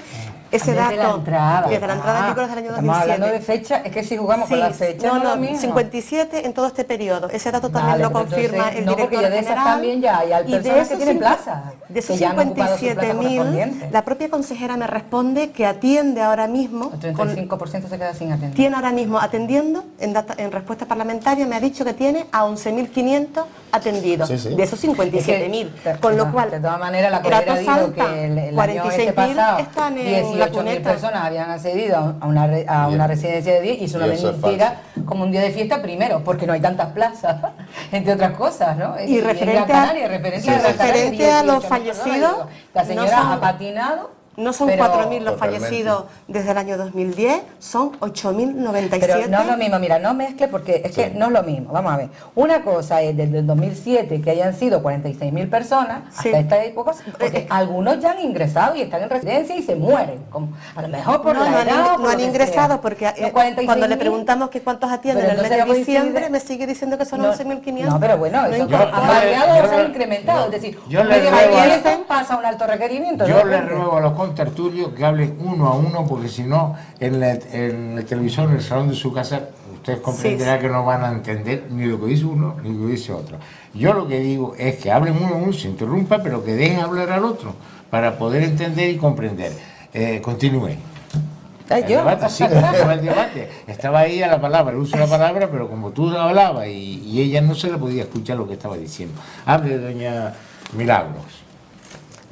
Ese dato, desde la entrada en vigor del año 2007. Estamos hablando de fecha, es que si jugamos con la fecha, no, 57 en todo este periodo. Ese dato también lo confirma el director porque ya de esas general. También ya hay personas que tienen plazas. De esos 57.000, la propia consejera me responde que atiende ahora mismo. El 35% se queda sin atender. Tiene ahora mismo atendiendo, en respuesta parlamentaria, me ha dicho que tiene a 11.500 atendidos. Sí. De esos 57.000. Con lo cual, de todas maneras, la Correa ha dicho que el año pasado están en 18.000 personas habían accedido a una residencia de día, y es una mentira, como un día de fiesta primero, porque no hay tantas plazas, entre otras cosas, ¿no? Y referente a los fallecidos, la señora ha patinado. No son 4.000 los fallecidos desde el año 2010, son 8.097. Pero no es lo mismo, mira, no mezcle porque es que no es lo mismo. Vamos a ver, una cosa es desde el 2007 que hayan sido 46.000 personas hasta esta época, porque algunos ya han ingresado y están en residencia y se mueren, a lo mejor por la edad. No han ingresado porque cuando le preguntamos que cuántos atienden en el mes de diciembre, me sigue diciendo que son 11.500. No, pero bueno, eso ha variado o se ha incrementado, es decir, pasa un alto requerimiento. Yo le ruego a los contertulios que hablen uno a uno, porque si no, en el televisor, en el salón de su casa, ustedes comprenderán que no van a entender ni lo que dice uno ni lo que dice otro. Yo lo que digo es que hablen uno a uno, se interrumpa, pero que dejen hablar al otro para poder entender y comprender. Continúe. El debate. Estaba ahí a la palabra, el uso de la palabra, pero como tú hablabas y ella no se le podía escuchar lo que estaba diciendo. Hable, doña Milagros.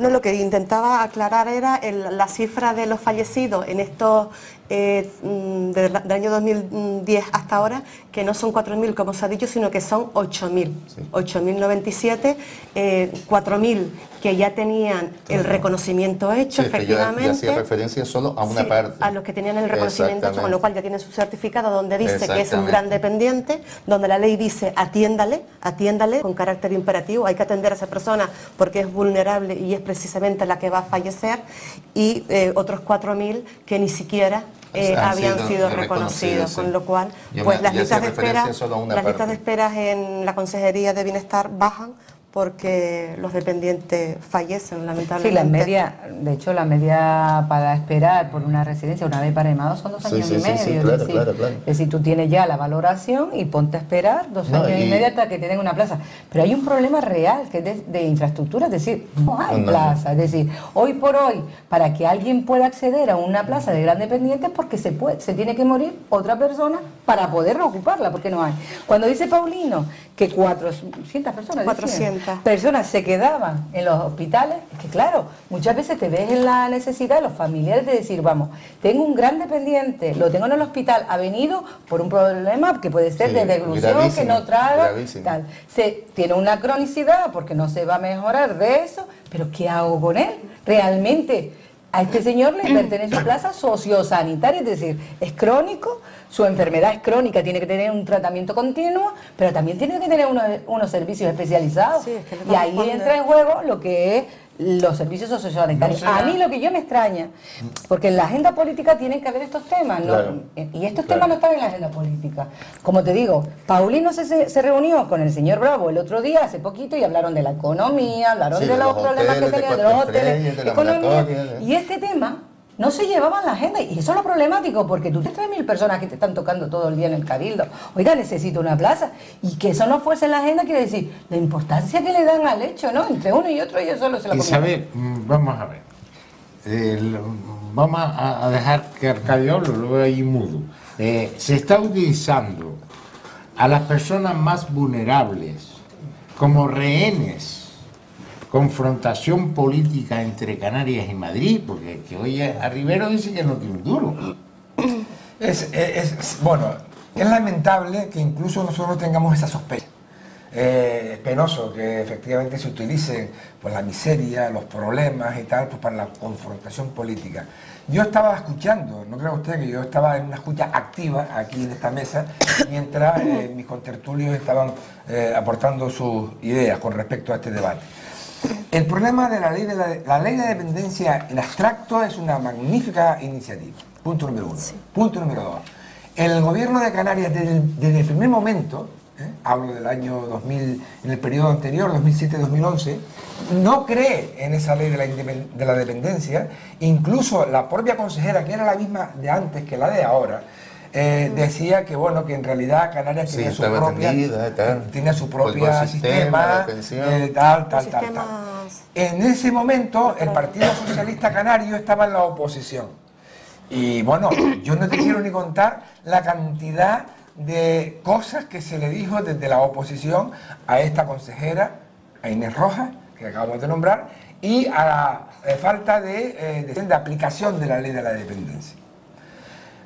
No, lo que intentaba aclarar era la cifra de los fallecidos en estos del año 2010 hasta ahora, que no son 4.000 como se ha dicho, sino que son 8.000. Sí. 8.097, 4.000 que ya tenían el reconocimiento hecho, sí, efectivamente. Ya hacía referencia solo a una parte. A los que tenían el reconocimiento hecho, con lo cual ya tienen su certificado donde dice que es un gran dependiente, donde la ley dice atiéndale con carácter imperativo, hay que atender a esa persona porque es vulnerable y es precisamente la que va a fallecer, y otros 4.000 que ni siquiera habían sido reconocidos, sí. Con lo cual pues las listas de espera en la Consejería de Bienestar bajan porque los dependientes fallecen, lamentablemente. Sí, de hecho la media para esperar por una residencia una vez paremado son 2 años y medio. Claro. Es decir, tú tienes ya la valoración y ponte a esperar 2 años y medio hasta que te den una plaza. Pero hay un problema real que es de infraestructura, es decir, no hay plaza. Es decir, hoy por hoy, para que alguien pueda acceder a una plaza de gran dependiente es porque se tiene que morir otra persona para poder ocuparla, porque no hay. Cuando dice Paulino que 400 personas se quedaban en los hospitales, es que claro, muchas veces te ves en la necesidad de los familiares de decir, vamos, tengo un gran dependiente, lo tengo en el hospital, ha venido por un problema que puede ser de deglución, que no traga, tal. Tiene una cronicidad porque no se va a mejorar de eso, pero ¿qué hago con él? Realmente a este señor le pertenece una plaza sociosanitaria, es decir, es crónico, su enfermedad es crónica, tiene que tener un tratamiento continuo, pero también tiene que tener unos servicios especializados. Sí, y ahí entra en juego lo que es los servicios sociosanitarios. A mí lo que yo me extraña, porque en la agenda política tienen que haber estos temas, ¿no? Claro. Y estos temas no están en la agenda política. Como te digo, Paulino se reunió con el señor Bravo el otro día, hace poquito, y hablaron de la economía, hablaron de los problemas que tenían, de los hoteles, de economía, y este tema no se llevaba en la agenda, y eso es lo problemático, porque tú tienes 3.000 personas que te están tocando todo el día en el Cabildo. Oiga, necesito una plaza, y que eso no fuese en la agenda quiere decir la importancia que le dan al hecho, ¿no? Entre uno y otro ellos solo se la comen. Isabel, vamos a ver, vamos a dejar que Arcadio lo vea ahí mudo. Se está utilizando a las personas más vulnerables como rehenes, confrontación política entre Canarias y Madrid, porque que hoy a Rivero dice que no tiene un duro. Bueno, es lamentable que incluso nosotros tengamos esa sospecha. Es penoso que efectivamente se utilicen pues, la miseria, los problemas y tal, pues, para la confrontación política. Yo estaba escuchando, no crea usted que yo estaba en una escucha activa aquí en esta mesa, mientras mis contertulios estaban aportando sus ideas con respecto a este debate. El problema de la ley de dependencia en abstracto es una magnífica iniciativa. Punto número 1. Sí. Punto número 2. El gobierno de Canarias desde el primer momento, hablo del año 2000, en el periodo anterior, 2007-2011, no cree en esa ley de la dependencia. Incluso la propia consejera, que era la misma de antes que la de ahora, decía que bueno, que en realidad Canarias tenía su propia sistema, tal. En ese momento el Partido Socialista Canario estaba en la oposición. Y bueno, yo no te quiero ni contar la cantidad de cosas que se le dijo desde la oposición a esta consejera, a Inés Rojas, que acabamos de nombrar, y a la falta de aplicación de la ley de la dependencia.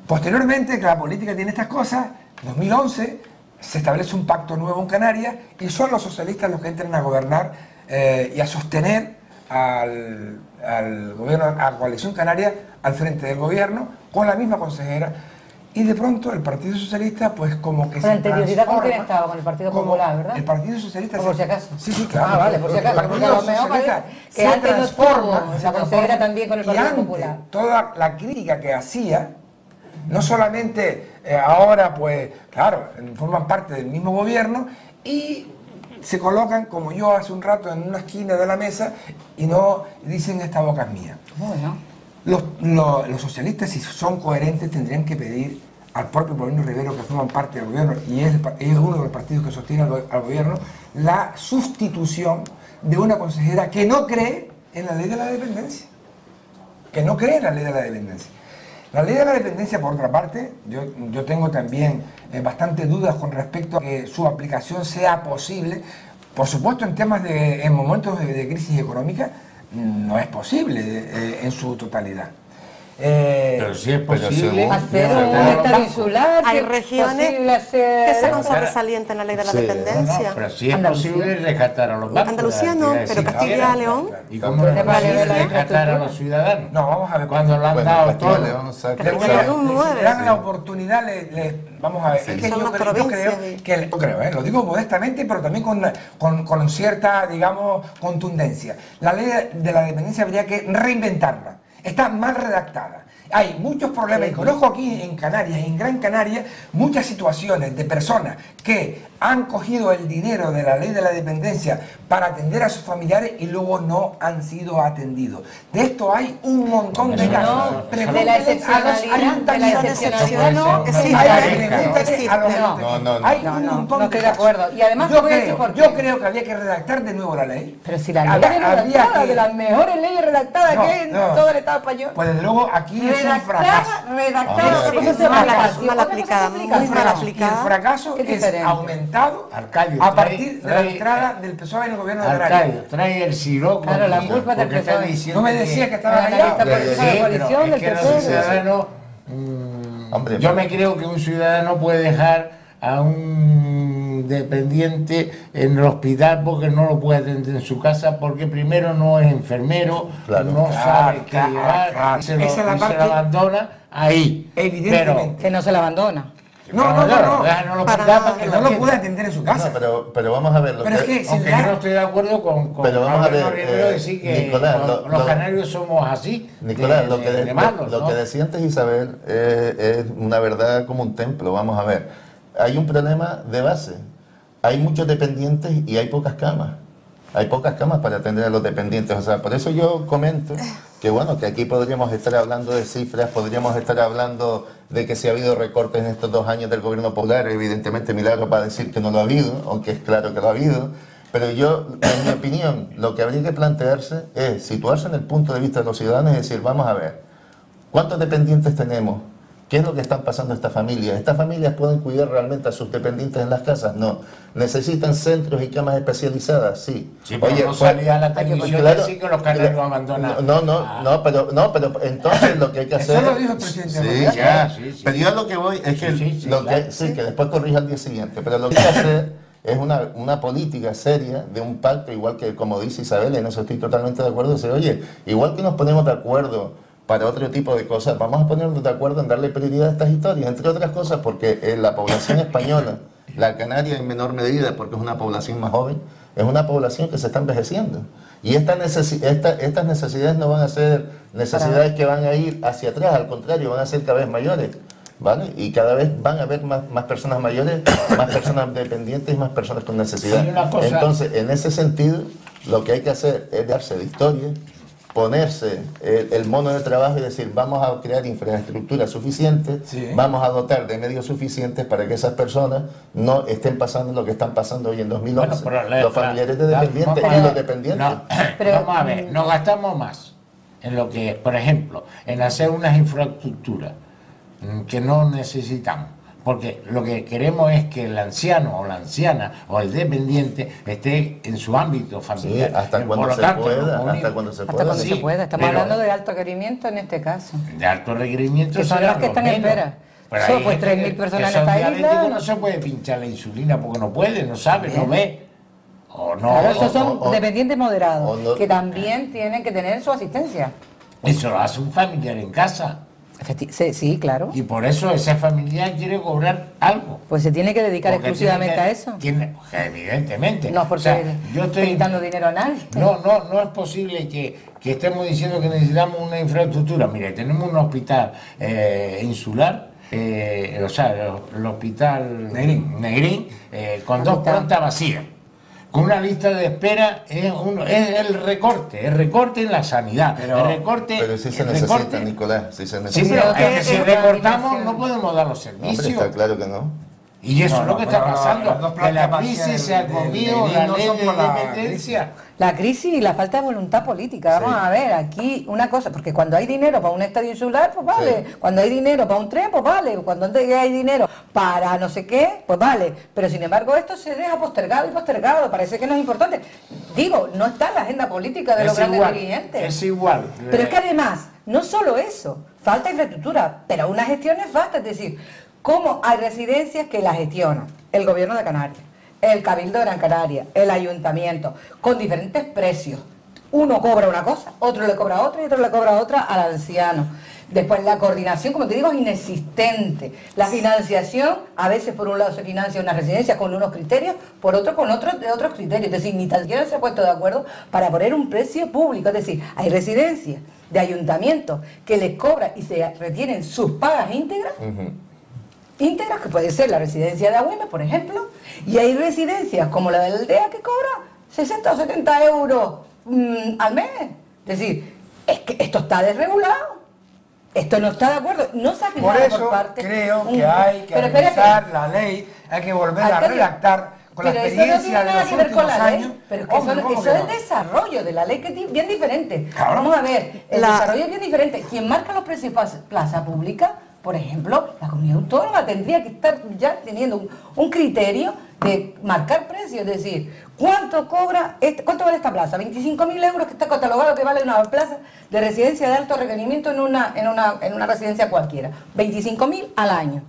Posteriormente, que la política tiene estas cosas, en 2011 se establece un pacto nuevo en Canarias y son los socialistas los que entran a gobernar y a sostener al gobierno, a la coalición canaria al frente del gobierno con la misma consejera. Y de pronto el Partido Socialista, pues como que con anterioridad con quién estaba, con el Partido Popular, ¿verdad? El Partido Socialista... Por si acaso. Sí, claro. Ah, vale, por si acaso. Porque a lo mejor que antes no estuvo, la consejera también con el Partido Popular. Toda la crítica que hacía, no solamente ahora, pues, claro, forman parte del mismo gobierno y se colocan, como yo hace un rato, en una esquina de la mesa y no dicen esta boca es mía. Bueno. Los socialistas, si son coherentes, tendrían que pedir al propio Paulino Rivero, que forman parte del gobierno y es uno de los partidos que sostiene al gobierno, la sustitución de una consejera que no cree en la ley de la dependencia. Que no cree en la ley de la dependencia. La ley de la dependencia, por otra parte, yo tengo también bastantes dudas con respecto a que su aplicación sea posible. Por supuesto, en momentos de crisis económica, no es posible en su totalidad. Pero si es posible hacer un estado insular, hay si es regiones posible hacer... que son sobresalientes en la ley de la dependencia. pero si es posible rescatar a los bancos. Andalucía no, pero Castilla y León. ¿Y cómo es posible rescatar a los ciudadanos? No, vamos a ver. Cuando lo han dado todo. Le dan la oportunidad, vamos a ver. Es que yo creo, lo digo modestamente, pero también con cierta, digamos, contundencia. La ley de la dependencia habría que reinventarla. Está mal redactada. Hay muchos problemas, y conozco aquí en Canarias, en Gran Canaria, muchas situaciones de personas que han cogido el dinero de la ley de la dependencia para atender a sus familiares y luego no han sido atendidos. De esto hay un montón de casos. De la excepcionalidad, hay un montón de estoy de acuerdo. Y además yo creo que había que redactar de nuevo la ley. Pero si la ley es redactada, de las mejores leyes redactadas que hay en todo el Estado español. Pues desde luego aquí es un fracaso. Redactada, mal aplicada, muy mal aplicada. Y el fracaso es aumentado a partir de la entrada del PSOE en el gobierno de Canarias. Arcadio, trae el siroco. Claro, la culpa del PSOE. No me decía que estaba allá. Yo me creo que un ciudadano puede dejar a un dependiente en el hospital porque no lo puede atender en su casa, porque primero no es enfermero, no sabe qué llevar, se lo abandona ahí. Evidentemente. Que no se la abandona. No lo puede atender en su casa. Pero vamos a ver. Aunque yo no estoy de acuerdo con pero vamos a ver, decir que Nicolás, los canarios somos así. Nicolás, lo que decía antes Isabel es una verdad como un templo. Vamos a ver. Hay un problema de base. Hay muchos dependientes y hay pocas camas. Hay pocas camas para atender a los dependientes. O sea, por eso yo comento que bueno, que aquí podríamos estar hablando de cifras, podríamos estar hablando de que si ha habido recortes en estos 2 años del gobierno popular. Evidentemente Milagro va a decir que no lo ha habido, aunque es claro que lo ha habido. Pero yo, en mi opinión, lo que habría que plantearse es situarse en el punto de vista de los ciudadanos y decir, vamos a ver, ¿cuántos dependientes tenemos? ¿Qué es lo que están pasando a esta familia? ¿Estas familias pueden cuidar realmente a sus dependientes en las casas? No. ¿Necesitan centros y camas especializadas? Sí. Oye, no salía a la televisión decir que los canarios abandonan. No, pero entonces lo que hay que hacer... Eso lo dijo el presidente. Sí. Pero yo a lo que voy es que, que después corrija al día siguiente, pero lo que hay que hacer es una política seria de un pacto, igual que como dice Isabel, en eso estoy totalmente de acuerdo, decir, oye, igual que nos ponemos de acuerdo para otro tipo de cosas, vamos a ponernos de acuerdo en darle prioridad a estas historias, entre otras cosas porque la población española, la canaria en menor medida, porque es una población más joven, es una población que se está envejeciendo. Y estas necesidades no van a ser necesidades que van a ir hacia atrás, al contrario, van a ser cada vez mayores, ¿vale? Y cada vez van a haber más personas mayores, más personas dependientes y más personas con necesidad. Entonces, en ese sentido, lo que hay que hacer es darse de historia, ponerse el mono de trabajo y decir, vamos a crear infraestructura suficiente, vamos a dotar de medios suficientes para que esas personas no estén pasando lo que están pasando hoy en 2011. Bueno, los familiares de dependientes y los dependientes. Vamos a ver, nos gastamos más en lo que, por ejemplo, en hacer unas infraestructuras que no necesitamos. Porque lo que queremos es que el anciano o la anciana o el dependiente esté en su ámbito familiar. Sí, hasta cuando se pueda. Hasta cuando se pueda. Estamos hablando de alto requerimiento en este caso. De alto requerimiento. Que son las que están en espera. Pero pues 3.000 personas en esta isla. No se puede pinchar la insulina porque no puede, no sabe, no ve. O no, claro, esos son dependientes moderados, que también tienen que tener su asistencia. Eso lo hace un familiar en casa. Sí, claro. Y por eso ese familiar quiere cobrar algo. Pues se tiene que dedicar exclusivamente a eso. Evidentemente. No, porque yo estoy dando dinero a nadie. No es posible que estemos diciendo que necesitamos una infraestructura. Mire, tenemos un hospital insular, el hospital Negrín, con 2 plantas vacías. Con una lista de espera es el recorte en la sanidad. Pero si se necesita, Nicolás, si se necesita. Sí, pero es que si recortamos no podemos dar los servicios. Hombre, está claro que no. Y eso es lo que está pasando. las dos Que la plantas crisis se de ha comido la no ley son de por la independencia. La crisis y la falta de voluntad política. Vamos a ver, aquí una cosa, porque cuando hay dinero para un estadio insular, pues vale. Sí. Cuando hay dinero para un tren, pues vale. Cuando hay dinero para no sé qué, pues vale. Pero sin embargo esto se deja postergado y postergado. Parece que no es importante. Digo, no está en la agenda política de los grandes dirigentes. Es igual. Pero es que además, no solo eso, falta infraestructura, pero una gestión nefasta. Es decir, ¿cómo hay residencias que las gestiona el gobierno de Canarias, el Cabildo de Gran Canaria, el ayuntamiento, con diferentes precios? Uno cobra una cosa, otro le cobra otra y otro le cobra otra al anciano. Después la coordinación, como te digo, es inexistente. La financiación, a veces por un lado se financia una residencia con unos criterios, por otro con otros criterios. Es decir, ni tan siquiera se ha puesto de acuerdo para poner un precio público. Es decir, hay residencias de ayuntamientos que les cobran y se retienen sus pagas íntegras, íntegras, que puede ser la residencia de Agüime, por ejemplo, y hay residencias como la de la aldea que cobra 60 o 70 euros al mes. Es decir, es que esto está desregulado. Esto no está de acuerdo, no se ha Por fijado eso por parte. creo que hay que Pero espérate. revisar la ley, hay que volver a Alcalde, redactar con la pero experiencia eso no tiene de nada los que ver con últimos la ley, años. pero es que Hombre, eso ¿cómo es que el no? desarrollo de la ley, que es bien diferente. Claro. Vamos a ver, el La- desarrollo es bien diferente. Quien marca los precios plaza pública, por ejemplo, la comunidad autónoma tendría que estar ya teniendo un criterio de marcar precios, es decir, ¿cuánto vale esta plaza? 25.000 euros que está catalogado que vale una plaza de residencia de alto requerimiento en una residencia cualquiera. 25.000 al año.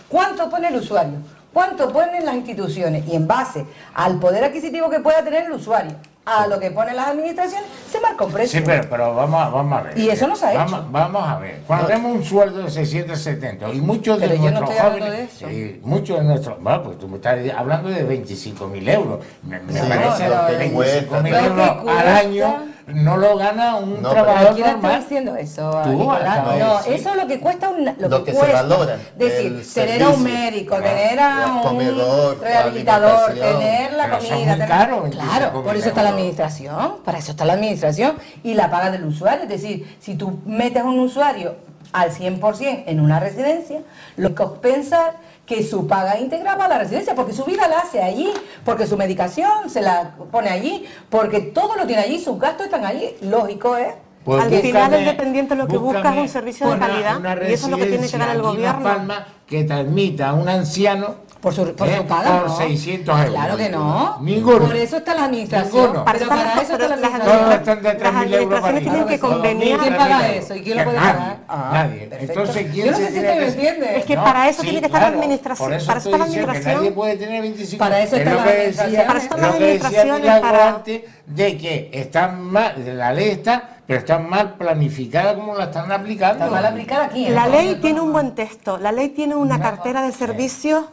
¿Cuánto pone el usuario? ¿Cuánto ponen las instituciones? Y en base al poder adquisitivo que pueda tener el usuario, a lo que ponen las administraciones, se marca un precio. Sí, pero vamos a ver. Y eso no se ha hecho. Vamos a ver. Cuando tenemos un sueldo de 670 y muchos de Pero yo no nuestros estoy hablando jóvenes, de eso. y muchos de nuestros, bueno, pues tú me estás hablando de 25.000 euros. Me Sí, parece pero que que 25.000 cuesta. euros Lo que al cuesta. año no lo gana un No, trabajador ¿Quién está normal. diciendo eso, Tú, Nicolás? acabas de No, decir. eso es lo que cuesta Lo que se cuesta. valora, Es decir, el tener a un servicio. médico, Ah, tener a el un comedor, rehabilitador, alimentación. tener la Pero son comida. muy tener- caros, 25.000 Claro, por eso está la euros. administración, para eso está la administración y la paga del usuario. Es decir, si tú metes a un usuario al 100% en una residencia, lo que compensa que su paga íntegra va a la residencia, porque su vida la hace allí, porque su medicación se la pone allí, porque todo lo tiene allí, sus gastos están allí. Lógico es. Pues Al final el búscame- dependiente lo que busca es un servicio de una- calidad, una y eso es lo que tiene que dar el residencia aquí en Las gobierno. Palmas que transmita a un anciano Por su paga, por ¿no? 600 euros. Claro que no. Ninguno. Por eso está la administración. Ninguno. Pero para eso está la Todos administración. están de 3.000 euros para administraciones tienen que arriba. conveniar. ¿Quién paga eso? ¿Y quién lo puede Nadie, pagar? Ah, nadie. perfecto. Entonces, ¿quién Yo no se sé si tiene usted me que- entiende. Es que para eso tiene que estar la administración, Por eso para eso está la estoy diciendo que administración. nadie puede tener 25. Para eso Es está lo la que administración. decía- Para eso están lo las que decía administraciones, Milagro para- antes, de que están mal, la ley está, pero está mal planificada como la están aplicando. Está mal aplicada aquí. ¿eh? La ley tiene un buen texto, la ley tiene una cartera de servicios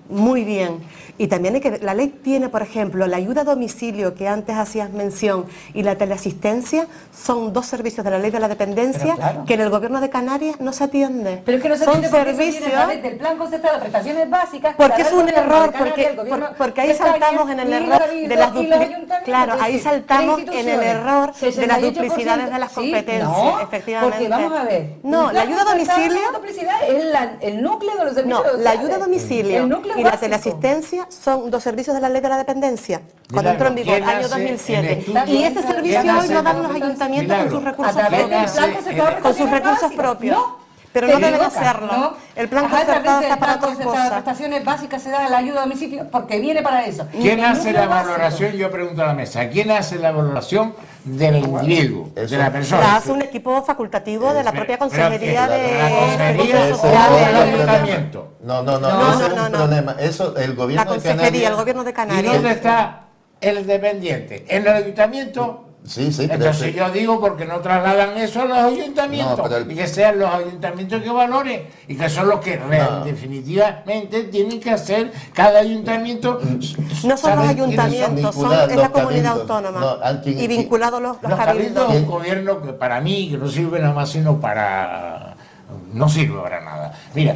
muy bien. Y también la ley tiene, por ejemplo, la ayuda a domicilio que antes hacías mención y la teleasistencia, son dos servicios de la ley de la dependencia Pero claro. que en el gobierno de Canarias no se atiende. Pero es que no se son entiende porque eso viene servicios. a través del plan concertado de prestaciones básicas. Porque que es da el un gobierno error, de Canarias, el gobierno porque ahí de España saltamos en el y el error Cabildo de las y los duplicidades. ayuntamientos. Claro, Es ahí decir, saltamos tres en el error de las 68%. duplicidades de las Sí, competencias, no, efectivamente. Porque vamos a ver. No, un la plan ayuda a concertado domicilio. no es duplicidad, es el núcleo de los servicios No, la sociales. ayuda a domicilio El núcleo y la básico. teleasistencia son dos servicios de la ley de la dependencia, cuando Milagro, entró en vigor, ¿quién año hace 2007. el estudio? Y ese servicio ¿Quién hoy hace lo dan el- los ayuntamientos Milagro, con sus A recursos través del ¿Quién propios. hace plan concertado de Con sus prestaciones recursos básicas. propios. No. Pero Te no deben equivocas, hacerlo. ¿no? El plan Ajá, a través concertado del está para plan otras concertado de cosas. prestaciones básicas se da la ayuda a domicilio porque viene para eso. ¿Quién El hace la núcleo básico. valoración? Yo pregunto a la mesa. ¿Quién hace la valoración del individuo, de la La persona? hace un equipo facultativo de la propia Pero Consejería que de la consejería Servicios o Sociales. el ayuntamiento. No, No, ese no, es un no. problema. Eso, el La gobierno de Consejería, Canarias... el gobierno de ¿Y Canarias. dónde está el dependiente? ¿En el ayuntamiento? Sí, sí, pero Entonces ese- yo digo, porque no trasladan eso a los ayuntamientos? No, pero el- Y que sean los ayuntamientos que valoren y que son los que definitivamente tienen que hacer cada ayuntamiento. No son los ¿saben? ayuntamientos, vincular es la los comunidad cabildos. autónoma. No, alguien- Y vinculados los Los cabildos cabildos. es un gobierno que para mí, que no sirve nada más sino para... No sirve para nada. Mira,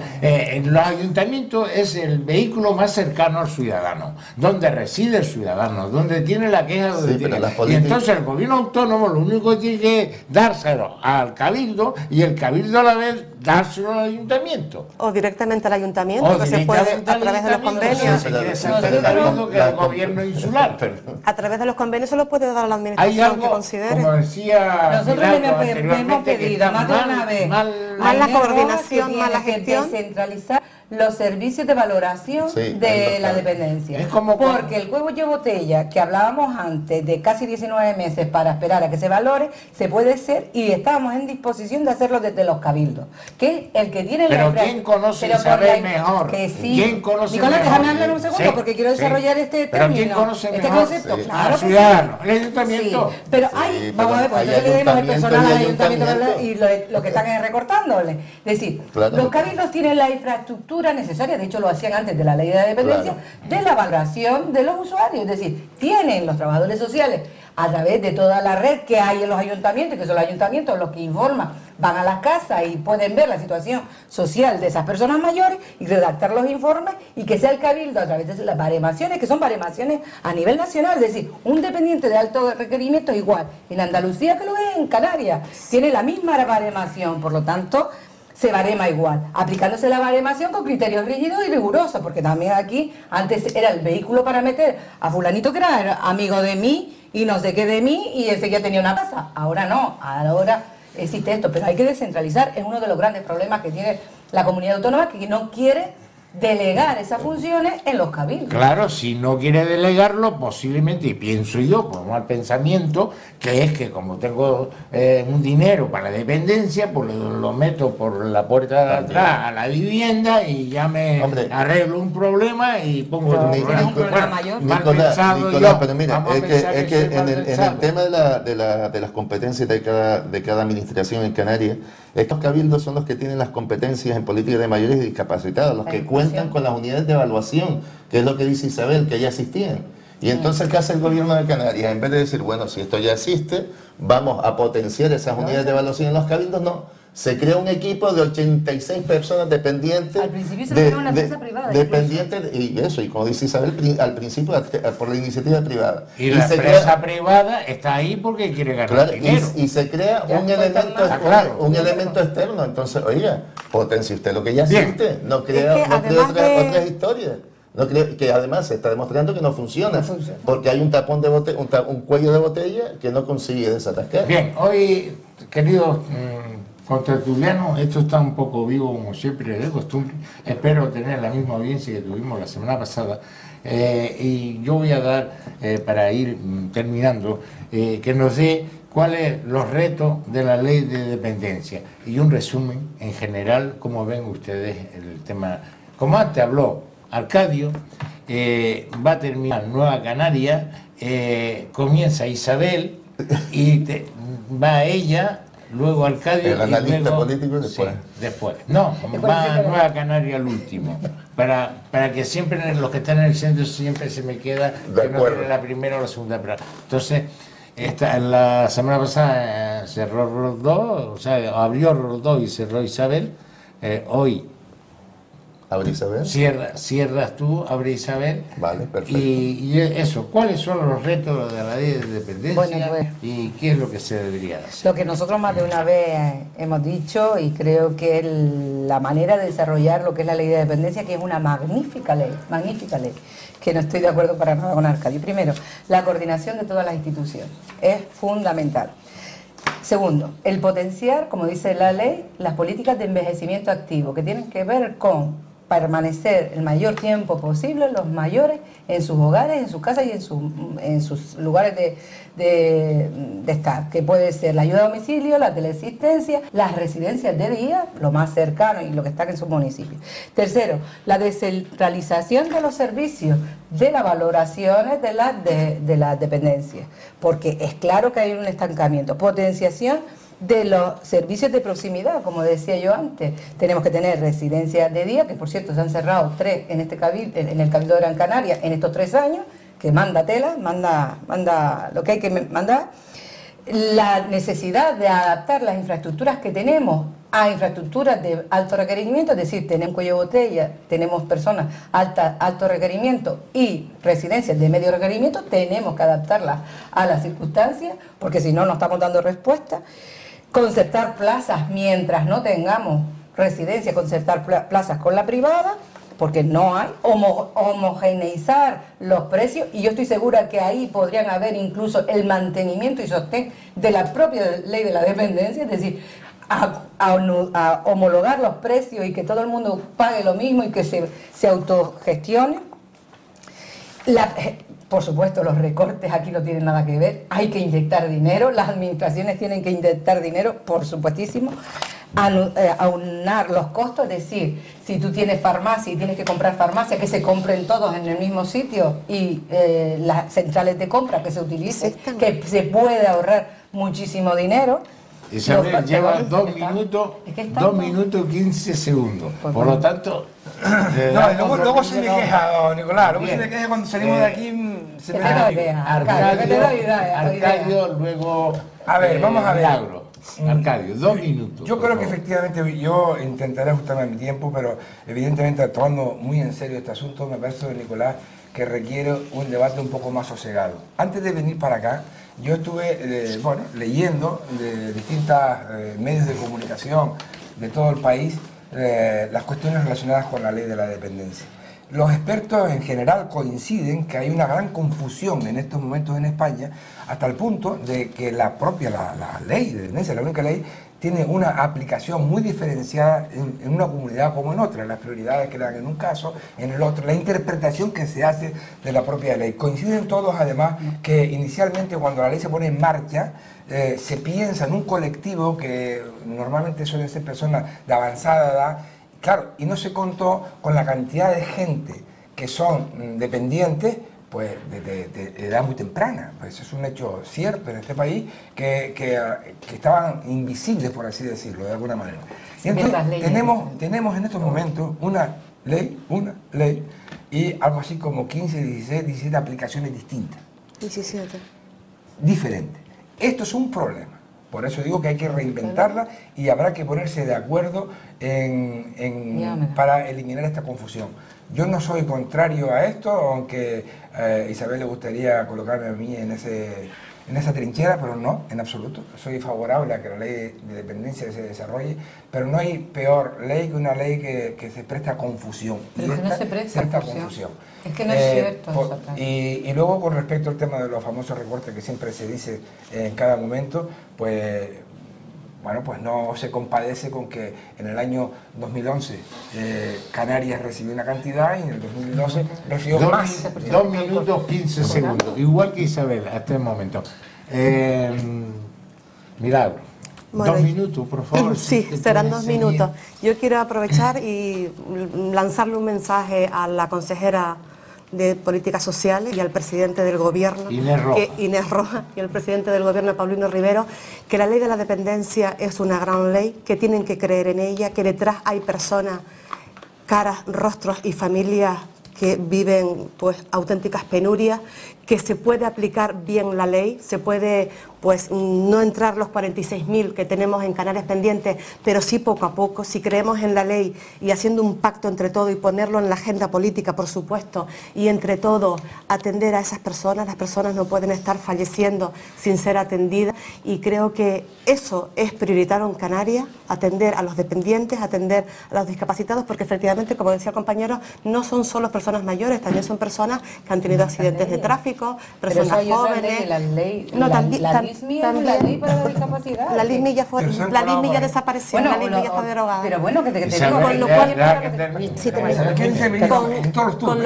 los ayuntamientos es el vehículo más cercano al ciudadano, donde reside el ciudadano, donde tiene la queja, donde Sí, tiene... pero las Y políticas- entonces el gobierno autónomo lo único que tiene que dárselo al cabildo y el cabildo a la vez dárselo al ayuntamiento. O directamente al ayuntamiento, que se puede a través de los convenios. El gobierno insular. A través de los convenios se lo puede dar a la administración que considere. Como decía nosotros le hemos pedido más de una vez más la coordinación, más la gestión, descentralizar los servicios de valoración de la dependencia. Porque el cuello botella que hablábamos antes de casi 19 meses para esperar a que se valore, se puede hacer y estábamos en disposición de hacerlo desde los cabildos. Que el que tiene pero ¿quién conoce Isabel mejor? Que sí. ¿Quién conoce Nicolás, mejor? déjame hablar un segundo porque quiero desarrollar este pero término. ¿Quién conoce este mejor? concepto? Sí. Claro, ciudadano, el ayuntamiento. Pero hay, vamos a ver, pues entonces le demos el personal al ayuntamiento y lo que están es recortándole. Es decir, los cabildos tienen la infraestructura necesaria, de hecho lo hacían antes de la ley de la dependencia, de la valoración de los usuarios, es decir, tienen los trabajadores sociales a través de toda la red que hay en los ayuntamientos, que son los ayuntamientos los que informan, van a las casas y pueden ver la situación social de esas personas mayores y redactar los informes y que sea el cabildo a través de las baremaciones, que son baremaciones a nivel nacional, es decir, un dependiente de alto requerimiento es igual en Andalucía que lo es en Canarias, tiene la misma baremación, por lo tanto se barema igual, aplicándose la baremación con criterios rígidos y rigurosos, porque también aquí antes era el vehículo para meter a fulanito que era amigo de mí y no sé qué de mí y ese ya tenía una casa, ahora no, ahora existe esto, pero hay que descentralizar, es uno de los grandes problemas que tiene la comunidad autónoma, que no quiere delegar esas funciones en los cabildos. Claro, si no quiere delegarlo, posiblemente, y pienso yo, por mal pensamiento, que es que como tengo un dinero para la dependencia, pues lo meto por la puerta de atrás a la vivienda y ya me arreglo un problema y pongo otro problema. Un problema mayor. Nicolás, pero mira, es que en el tema de las competencias de cada administración en Canarias, estos cabildos son los que tienen las competencias en política de mayores y discapacitados, los que cuentan con las unidades de evaluación, que es lo que dice Isabel, que ya existían. Y entonces, ¿qué hace el gobierno de Canarias? En vez de decir, bueno, si esto ya existe, vamos a potenciar esas unidades de evaluación en los cabildos, no. Se crea un equipo de 86 personas dependientes. Al principio se creó una empresa privada. Dependientes, y como dice Isabel, al principio por la iniciativa privada. Y la empresa privada está ahí porque quiere ganar dinero. Y se crea un elemento externo. Entonces, oiga, potencie usted lo que ya existe, no crea otras historias. No creo, que además se está demostrando que no funciona, porque hay un tapón de botella, un cuello de botella que no consigue desatascar. Bien, hoy, queridos contertulianos, esto está un poco vivo como siempre de costumbre. Espero tener la misma audiencia que tuvimos la semana pasada. Y yo voy a dar, para ir terminando, que nos dé cuáles los retos de la ley de dependencia y un resumen en general, cómo ven ustedes el tema. Como antes habló Arcadio, va a terminar Nueva Canaria, comienza Isabel y va ella, luego Arcadio el analista y luego, político después. Sí, después. No, va Nueva Canaria al último, para que siempre los que están en el centro siempre se me queda que no tiene la primera o la segunda. Entonces, la semana pasada cerró Rodó, o sea, abrió Rodó y cerró Isabel, hoy ¿Abre Isabel? Cierras tú, abre Isabel. Vale, perfecto. Y eso, ¿cuáles son los retos de la ley de dependencia? Bueno, pues, ¿y qué es lo que se debería hacer? Lo que nosotros más de una vez hemos dicho, y creo que es la manera de desarrollar lo que es la ley de dependencia, que es una magnífica ley, que no estoy de acuerdo para nada con Arcadio. Primero, la coordinación de todas las instituciones es fundamental. Segundo, el potenciar, como dice la ley, las políticas de envejecimiento activo, que tienen que ver con permanecer el mayor tiempo posible los mayores en sus hogares, en sus casas y en sus lugares de estar, que puede ser la ayuda a domicilio, la teleasistencia, las residencias de día, lo más cercano y lo que está en sus municipios. Tercero, la descentralización de los servicios, de las valoraciones de las dependencias, porque es claro que hay un estancamiento. Potenciación de los servicios de proximidad, como decía yo antes. Tenemos que tener residencias de día, que por cierto se han cerrado 3 en en el Cabildo de Gran Canaria en estos 3 años, que manda tela, manda lo que hay que mandar. La necesidad de adaptar las infraestructuras que tenemos a infraestructuras de alto requerimiento, es decir, tenemos cuello de botella, tenemos personas alto requerimiento y residencias de medio requerimiento, tenemos que adaptarlas a las circunstancias, porque si no, no estamos dando respuesta. Concertar plazas mientras no tengamos residencia, concertar plazas con la privada, porque no hay, homogeneizar los precios, y yo estoy segura que ahí podrían haber incluso el mantenimiento y sostén de la propia ley de la dependencia, es decir, a homologar los precios y que todo el mundo pague lo mismo y que se autogestione. Por supuesto, los recortes aquí no tienen nada que ver, hay que inyectar dinero, las administraciones tienen que inyectar dinero, por supuestísimo, aunar los costos, es decir, si tú tienes farmacia y tienes que comprar farmacia, que se compren todos en el mismo sitio, y las centrales de compra que se utilicen, que se puede ahorrar muchísimo dinero. Isabel lleva 2 minutos, 2 minutos 15 segundos. Por lo tanto, luego se me queja, don Nicolás, luego se me queja cuando salimos de aquí. Se me Arcadio, luego. A ver, vamos a ver. Arcadio, 2 minutos. Yo creo que efectivamente yo intentaré ajustarme a mi tiempo, pero evidentemente tomando muy en serio este asunto, me parece, don Nicolás, que requiere un debate un poco más sosegado. Antes de venir para acá, yo estuve leyendo de distintos medios de comunicación de todo el país las cuestiones relacionadas con la ley de la dependencia. Los expertos en general coinciden que hay una gran confusión en estos momentos en España, hasta el punto de que la ley de dependencia, la única ley, tiene una aplicación muy diferenciada en una comunidad como en otra, las prioridades que dan en un caso, en el otro, la interpretación que se hace de la propia ley. Coinciden todos además que inicialmente cuando la ley se pone en marcha, se piensa en un colectivo que normalmente suelen ser personas de avanzada edad, claro, y no se contó con la cantidad de gente que son dependientes, pues de edad muy temprana. Pues es un hecho cierto en este país que estaban invisibles, por así decirlo, de alguna manera. Y entonces tenemos en estos momentos una ley y algo así como 15, 16, 17 aplicaciones distintas. 17. Diferentes. Esto es un problema. Por eso digo que hay que reinventarla y habrá que ponerse de acuerdo para eliminar esta confusión. Yo no soy contrario a esto, aunque Isabel le gustaría colocarme a mí en esa trinchera, pero no, en absoluto. Soy favorable a que la ley de dependencia se desarrolle, pero no hay peor ley que una ley que se presta a confusión. Pero es que no se presta a confusión. Es que no es cierto eso. Y luego, con respecto al tema de los famosos recortes que siempre se dice en cada momento, pues no se compadece con que en el año 2011 Canarias recibió una cantidad y en el 2012 recibió más. 2 minutos 15 segundos, igual que Isabel hasta el momento. Milagro, 2 minutos, por favor. Sí, serán 2 minutos. Yo quiero aprovechar y lanzarle un mensaje a la consejera de Políticas Sociales y al presidente del Gobierno, Inés Roja, y al presidente del Gobierno, Paulino Rivero, que la ley de la dependencia es una gran ley, que tienen que creer en ella, que detrás hay personas, caras, rostros y familias que viven pues auténticas penurias, que se puede aplicar bien la ley, se puede pues no entrar los 46.000 que tenemos en Canarias pendientes, pero sí poco a poco, si creemos en la ley y haciendo un pacto entre todos y ponerlo en la agenda política, por supuesto, y entre todos atender a esas personas. Las personas no pueden estar falleciendo sin ser atendidas, y creo que eso es prioritario en Canarias, atender a los dependientes, atender a los discapacitados, porque efectivamente, como decía el compañero, no son solo personas mayores, también son personas que han tenido accidentes de tráfico, personas jóvenes. La ley para la discapacidad. La LISMI ya desapareció, bueno, la LISMI ya fue derogada. Pero bueno, que te digo, con lo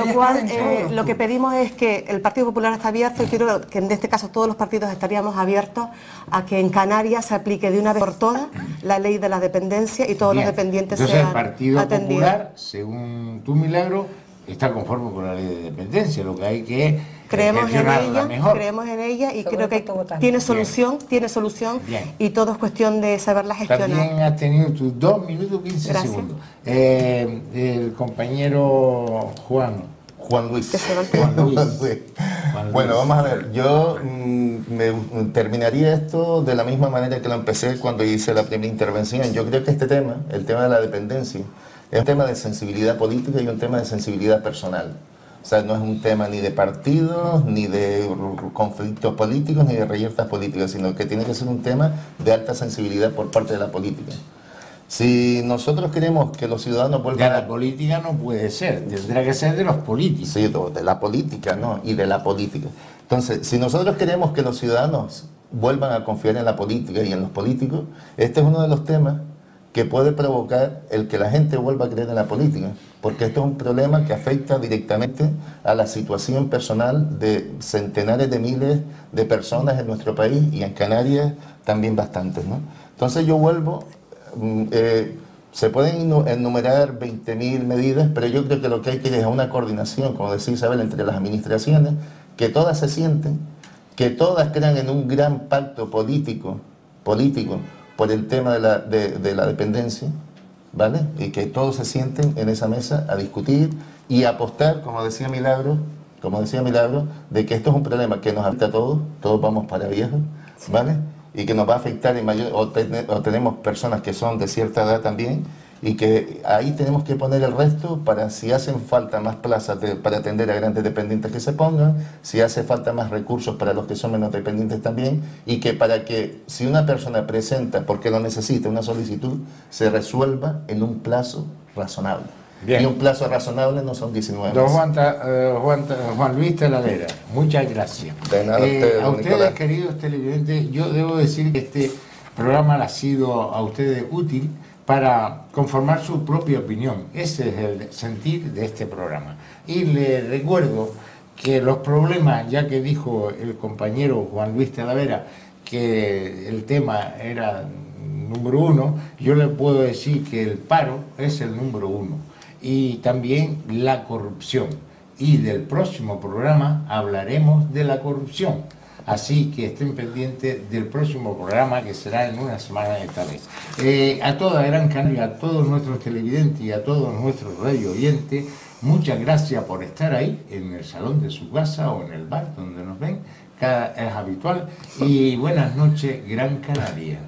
cual lo que pedimos es que el Partido Popular está abierto, y quiero que en este caso todos los partidos estaríamos abiertos a que en Canarias se aplique de una vez por todas la ley de la dependencia y todos los dependientes sean atendidos. Entonces el Partido Popular, según tu Milagro, está conforme con la ley de dependencia, lo que hay que creemos en ella y creo que tiene solución, Bien. Y todo es cuestión de saberla gestionar. También has tenido tus 2 minutos 15 segundos. El compañero Juan Luis. Bueno, vamos a ver, yo terminaría esto de la misma manera que lo empecé cuando hice la primera intervención. Yo creo que este tema, el tema de la dependencia, es un tema de sensibilidad política y un tema de sensibilidad personal. O sea, no es un tema ni de partidos, ni de conflictos políticos, ni de reyertas políticas, sino que tiene que ser un tema de alta sensibilidad por parte de la política. Si nosotros queremos que los ciudadanos De vuelvan la política no puede ser, tendrá que ser de los políticos. Sí, de la política, ¿no? Y de la política. Entonces, si nosotros queremos que los ciudadanos vuelvan a confiar en la política y en los políticos, este es uno de los temas que puede provocar el que la gente vuelva a creer en la política, porque esto es un problema que afecta directamente a la situación personal de centenares de miles de personas en nuestro país y en Canarias también bastantes, ¿no? Entonces yo vuelvo, se pueden enumerar 20.000 medidas, pero yo creo que lo que hay que ir es a una coordinación, como decía Isabel, entre las administraciones, que todas se sienten, que todas crean en un gran pacto político por el tema de la dependencia, ¿vale? Y que todos se sienten en esa mesa a discutir y a apostar, como decía Milagro, de que esto es un problema que nos afecta a todos vamos para viejos, ¿vale? Y que nos va a afectar en mayor, o tenemos personas que son de cierta edad también, y que ahí tenemos que poner el resto para si hacen falta más plazas para atender a grandes dependientes que se pongan, si hace falta más recursos para los que son menos dependientes también, y que para que si una persona presenta porque lo necesita una solicitud, se resuelva en un plazo razonable. Bien. Y un plazo razonable no son 19 meses. Juan Luis Talavera, muchas gracias. De nada, a ustedes, queridos televidentes, yo debo decir que este programa ha sido a ustedes útil para conformar su propia opinión. Ese es el sentir de este programa. Y les recuerdo que los problemas, ya que dijo el compañero Juan Luis Talavera que el tema era número 1, yo le puedo decir que el paro es el número 1 y también la corrupción. Y del próximo programa hablaremos de la corrupción. Así que estén pendientes del próximo programa, que será en una semana esta vez. A toda Gran Canaria, a todos nuestros televidentes y a todos nuestros radio oyentes, muchas gracias por estar ahí, en el salón de su casa o en el bar donde nos ven, es habitual. Y buenas noches, Gran Canaria.